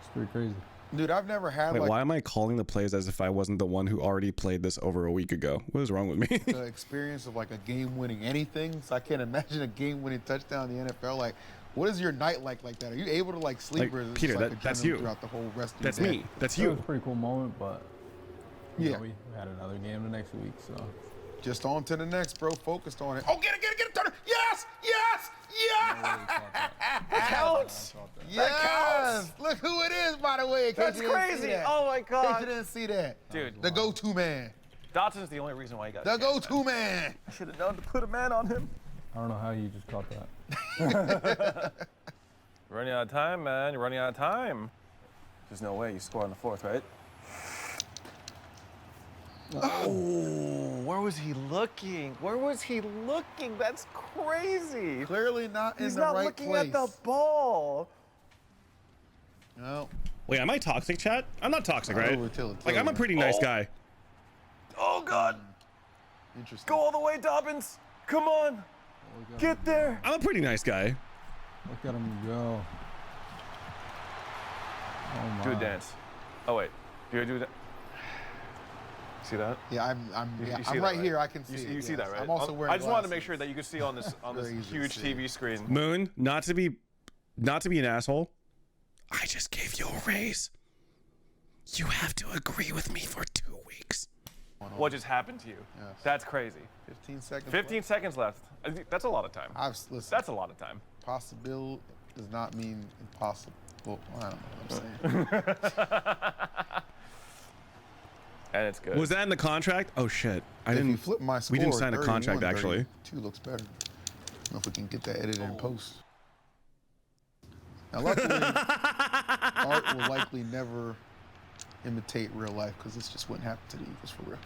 D: It's pretty crazy.
B: Dude, I've never had
A: Wait,
B: like
A: why am I calling the plays as if I wasn't the one who already played this over a week ago? What is wrong with me?
B: the experience of like a game-winning anything. So I can't imagine a game-winning touchdown in the NFL. Like, what is your night like that? Are you able to like sleep
A: Like,
B: or is it
A: Peter,
B: just, like,
A: that's
B: adrenaline
A: you.
B: throughout the whole rest of
A: That's
B: your day?
A: me. That's
D: It was
A: you.
D: a pretty cool moment, but you
B: Yeah.
D: know, we had another game the next week, so.
B: Just on to the next, bro. Focused on it. Oh, get it, turn it. Yes, yes, yes.
C: That counts.
B: Yes. Look who it is, by the way. in case
C: That's
B: you didn't see
C: crazy.
B: that.
C: Oh my
B: In case
C: God.
B: you didn't see that.
C: Dude,
B: The go-to man.
C: Dotson's the only reason why he got
B: The
C: a chance, man.
B: go-to man.
C: I should have known to put a man on him.
D: I don't know how you just caught that.
C: Running out of time, man. You're running out of time. There's no way you score on the fourth, right? Oh, where was he looking? Where was he looking? That's crazy.
B: Clearly not in
C: He's
B: the
C: not
B: right
C: looking
B: place.
C: at the ball.
B: No.
A: Wait, am I toxic, chat? I'm not toxic, right?
B: Over till it
A: Like, I'm a
B: kills.
A: pretty nice guy.
C: Oh, God.
B: Interesting.
C: Go all the way, Dobbins. Come on. Get there.
A: I'm a pretty nice guy.
D: Look at him go. Oh my.
C: Do a dance. Oh, wait. Do you do that? See that?
B: Yeah, I'm
C: You see
B: I'm
C: that,
B: right here. I can see
C: You,
B: it.
C: you see
B: yes.
C: that, right?
B: I'm also wearing
C: I just wanted to
B: glasses.
C: make sure that you could see on this
B: Very easy to
C: huge
B: see.
C: TV screen.
A: Moon, not to be an asshole. I just gave you a raise. You have to agree with me for 2 weeks.
C: What just happened to you?
B: Yes.
C: That's crazy.
B: 15 seconds.
C: 15
B: left.
C: seconds left. I think that's a lot of time.
B: Listen.
C: That's a lot of time.
B: Possible does not mean impossible. I don't know what I'm saying.
C: And it's good.
A: Was that in the contract? Oh shit! I
B: If you
A: didn't.
B: flip my score,
A: We didn't sign a contract,
B: 31,
A: actually.
B: 32 looks better. I don't know if we can get that edited in post. Now, luckily, art will likely never imitate real life because this just wouldn't happen to the Eagles for real.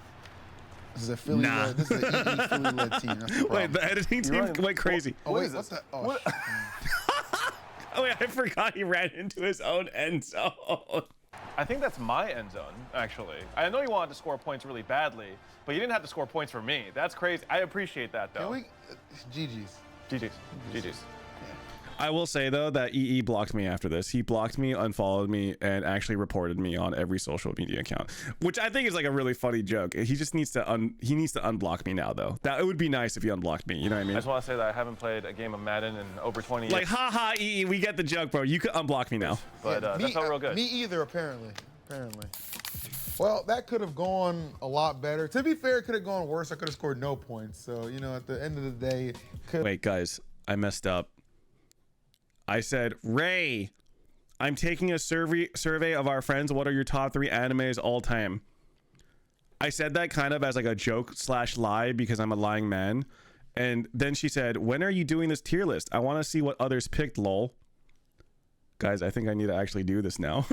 B: This is a Philly.
A: Nah.
B: This is an EE Philly-led team. That's the
A: Wait,
B: problem.
A: the editing team
C: running-
A: went crazy.
B: Oh
C: what
B: wait,
C: is
B: what's
C: this?
B: that? Oh,
C: What-
A: Oh wait, I forgot he ran into his own end zone.
C: I think that's my end zone, actually. I know you wanted to score points really badly, but you didn't have to score points for me. That's crazy. I appreciate that, though.
B: Can we? GG's.
C: GG's. GG's.
A: I will say though that EE blocked me after this. He blocked me, unfollowed me, and actually reported me on every social media account, which I think is like a really funny joke. He just needs to unblock me now though. That it would be nice if he unblocked me. You know what I
C: I
A: mean?
C: just want to say that I haven't played a game of Madden in over 20 years.
A: Like, haha, EE, we get the joke, bro. You could unblock me now.
C: But that felt real good.
B: Me either, apparently. Well, that could have gone a lot better. To be fair, it could have gone worse. I could have scored no points. So, you know, at the end of the day, it could.
A: Wait, guys, I messed up. I said, Ray, I'm taking a survey of our friends. What are your top 3 animes all time? I said that kind of as like a joke / lie because I'm a lying man. And then she said, when are you doing this tier list? I want to see what others picked, lol. Guys, I think I need to actually do this now.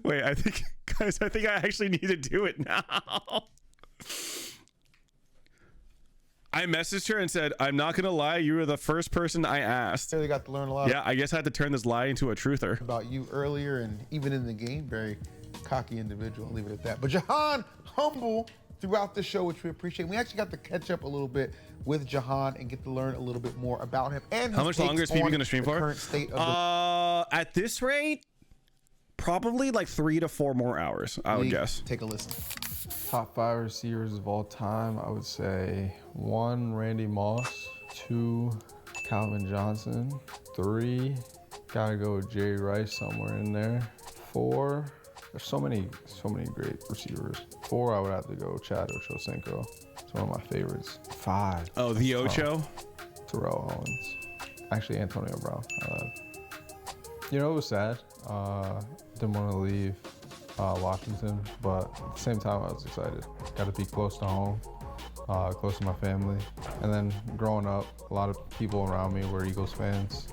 A: Wait, I think I actually need to do it now. I messaged her and said, I'm not going to lie. You were the first person I asked.
B: Really got to learn a lot
A: Yeah, I guess I had to turn this lie into a truther.
B: about you earlier and even in the game. Very cocky individual. I'll leave it at that. But Jahan, humble throughout the show, which we appreciate. We actually got to catch up a little bit with Jahan and get to learn a little bit more about him. And
A: How much longer is PB going to stream for?
B: Current state of the
A: At this rate, probably like 3 to 4 more hours, I would
B: league.
A: guess.
B: Take a listen.
E: Top 5 receivers of all time, I would say 1, Randy Moss, 2, Calvin Johnson, 3, gotta go with Jerry Rice somewhere in there, 4, there's so many great receivers. 4, I would have to go Chad Ochocinco. It's one of my favorites. 5.
A: Oh, the Ocho?
E: Terrell Owens. Actually, Antonio Brown. You know, it was sad. Didn't want to leave Washington, but at the same time, I was excited. Got to be close to home, close to my family. And then growing up, a lot of people around me were Eagles fans,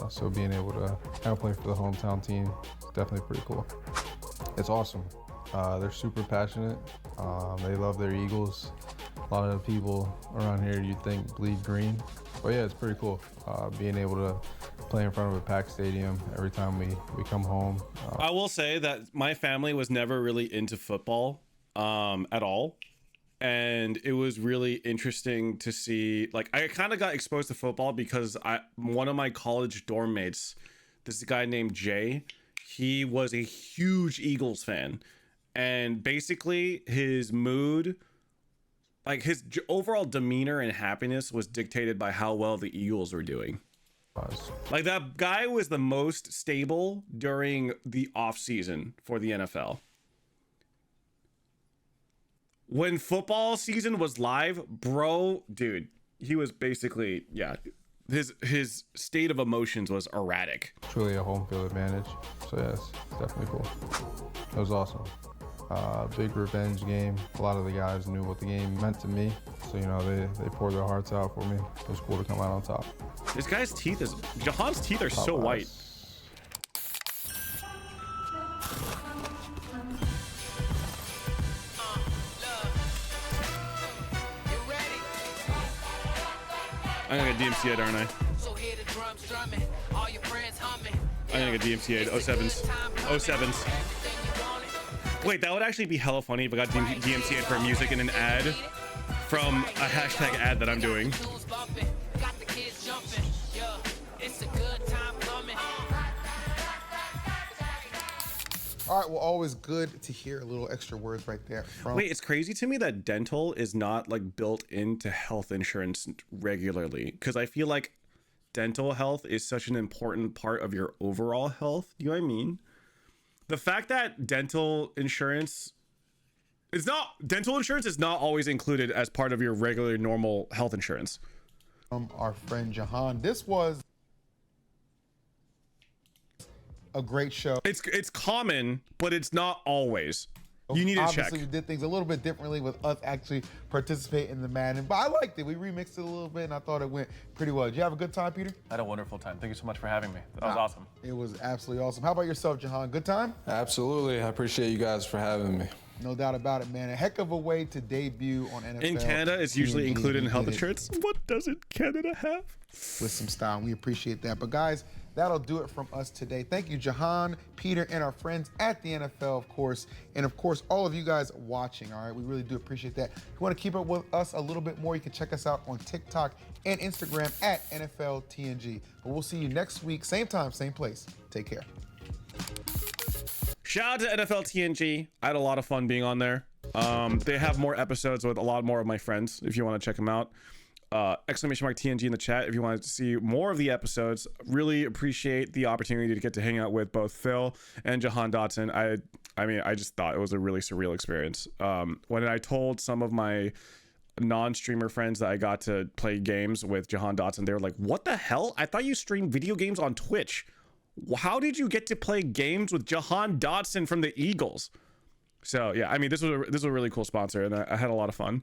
E: so being able to kind of play for the hometown team is definitely pretty cool. It's awesome. They're super passionate. They love their Eagles. A lot of the people around here you'd think bleed green. But yeah, it's pretty cool. Being able to play in front of a packed stadium every time we come home.
A: I will say that my family was never really into football at all. and it was really interesting to see. Like, I kind of got exposed to football because one of my college dorm mates, this guy named Jay, he was a huge Eagles fan, and basically his mood, like his overall demeanor and happiness, was dictated by how well the Eagles were doing. Like, that guy was the most stable during the off season for the NFL. When football season was live, bro, dude, he was basically, yeah, his state of emotions was erratic.
E: Truly a home field advantage. So yeah, it's definitely cool. It was awesome. Big revenge game. A lot of the guys knew what the game meant to me. So, you know, they poured their hearts out for me. It was cool to come out on top.
A: This guy's teeth is, Jahan's teeth are so white. I'm gonna get DMCA'd, aren't I? I'm gonna get DMCA'd. 07s. 07s. Wait, that would actually be hella funny if I got DMCA'd for music in an ad from a hashtag ad that I'm doing.
B: All right, well, always good to hear a little extra words right there.
A: Wait, it's crazy to me that dental is not like built into health insurance regularly, because I feel like dental health is such an important part of your overall health. You know what I mean? The fact that dental insurance is not always included as part of your regular normal health insurance.
B: Our friend Jahan, this was a great show.
A: It's common, but it's not always. You need to check.
B: Obviously, we did things a little bit differently with us actually participating in the Madden, but I liked it. We remixed it a little bit, and I thought it went pretty well. Did you have a good time, Peter?
C: I had a wonderful time. Thank you so much for having me. That was awesome.
B: It was absolutely awesome. How about yourself, Jahan? Good time?
E: Absolutely. I appreciate you guys for having me.
B: No doubt about it, man. A heck of a way to debut on NFL.
A: In Canada, it's usually included in health insurance. What doesn't Canada have?
B: With some style, and we appreciate that. But guys, that'll do it from us today. Thank you, Jahan, Peter, and our friends at the NFL, of course. And of course, all of you guys watching, all right? We really do appreciate that. If you want to keep up with us a little bit more, you can check us out on TikTok and Instagram at NFLTNG. But we'll see you next week, same time, same place. Take care.
A: Shout out to NFL TNG. I had a lot of fun being on there. They have more episodes with a lot more of my friends if you want to check them out. Exclamation mark TNG in the chat if you want to see more of the episodes. Really appreciate the opportunity to get to hang out with both Phil and Jahan Dotson. I mean, I just thought it was a really surreal experience. When I told some of my non-streamer friends that I got to play games with Jahan Dotson, they were like, what the hell? I thought you streamed video games on Twitch. How did you get to play games with Jahan Dotson from the Eagles? So yeah, I mean, this was a really cool sponsor, and I had a lot of fun.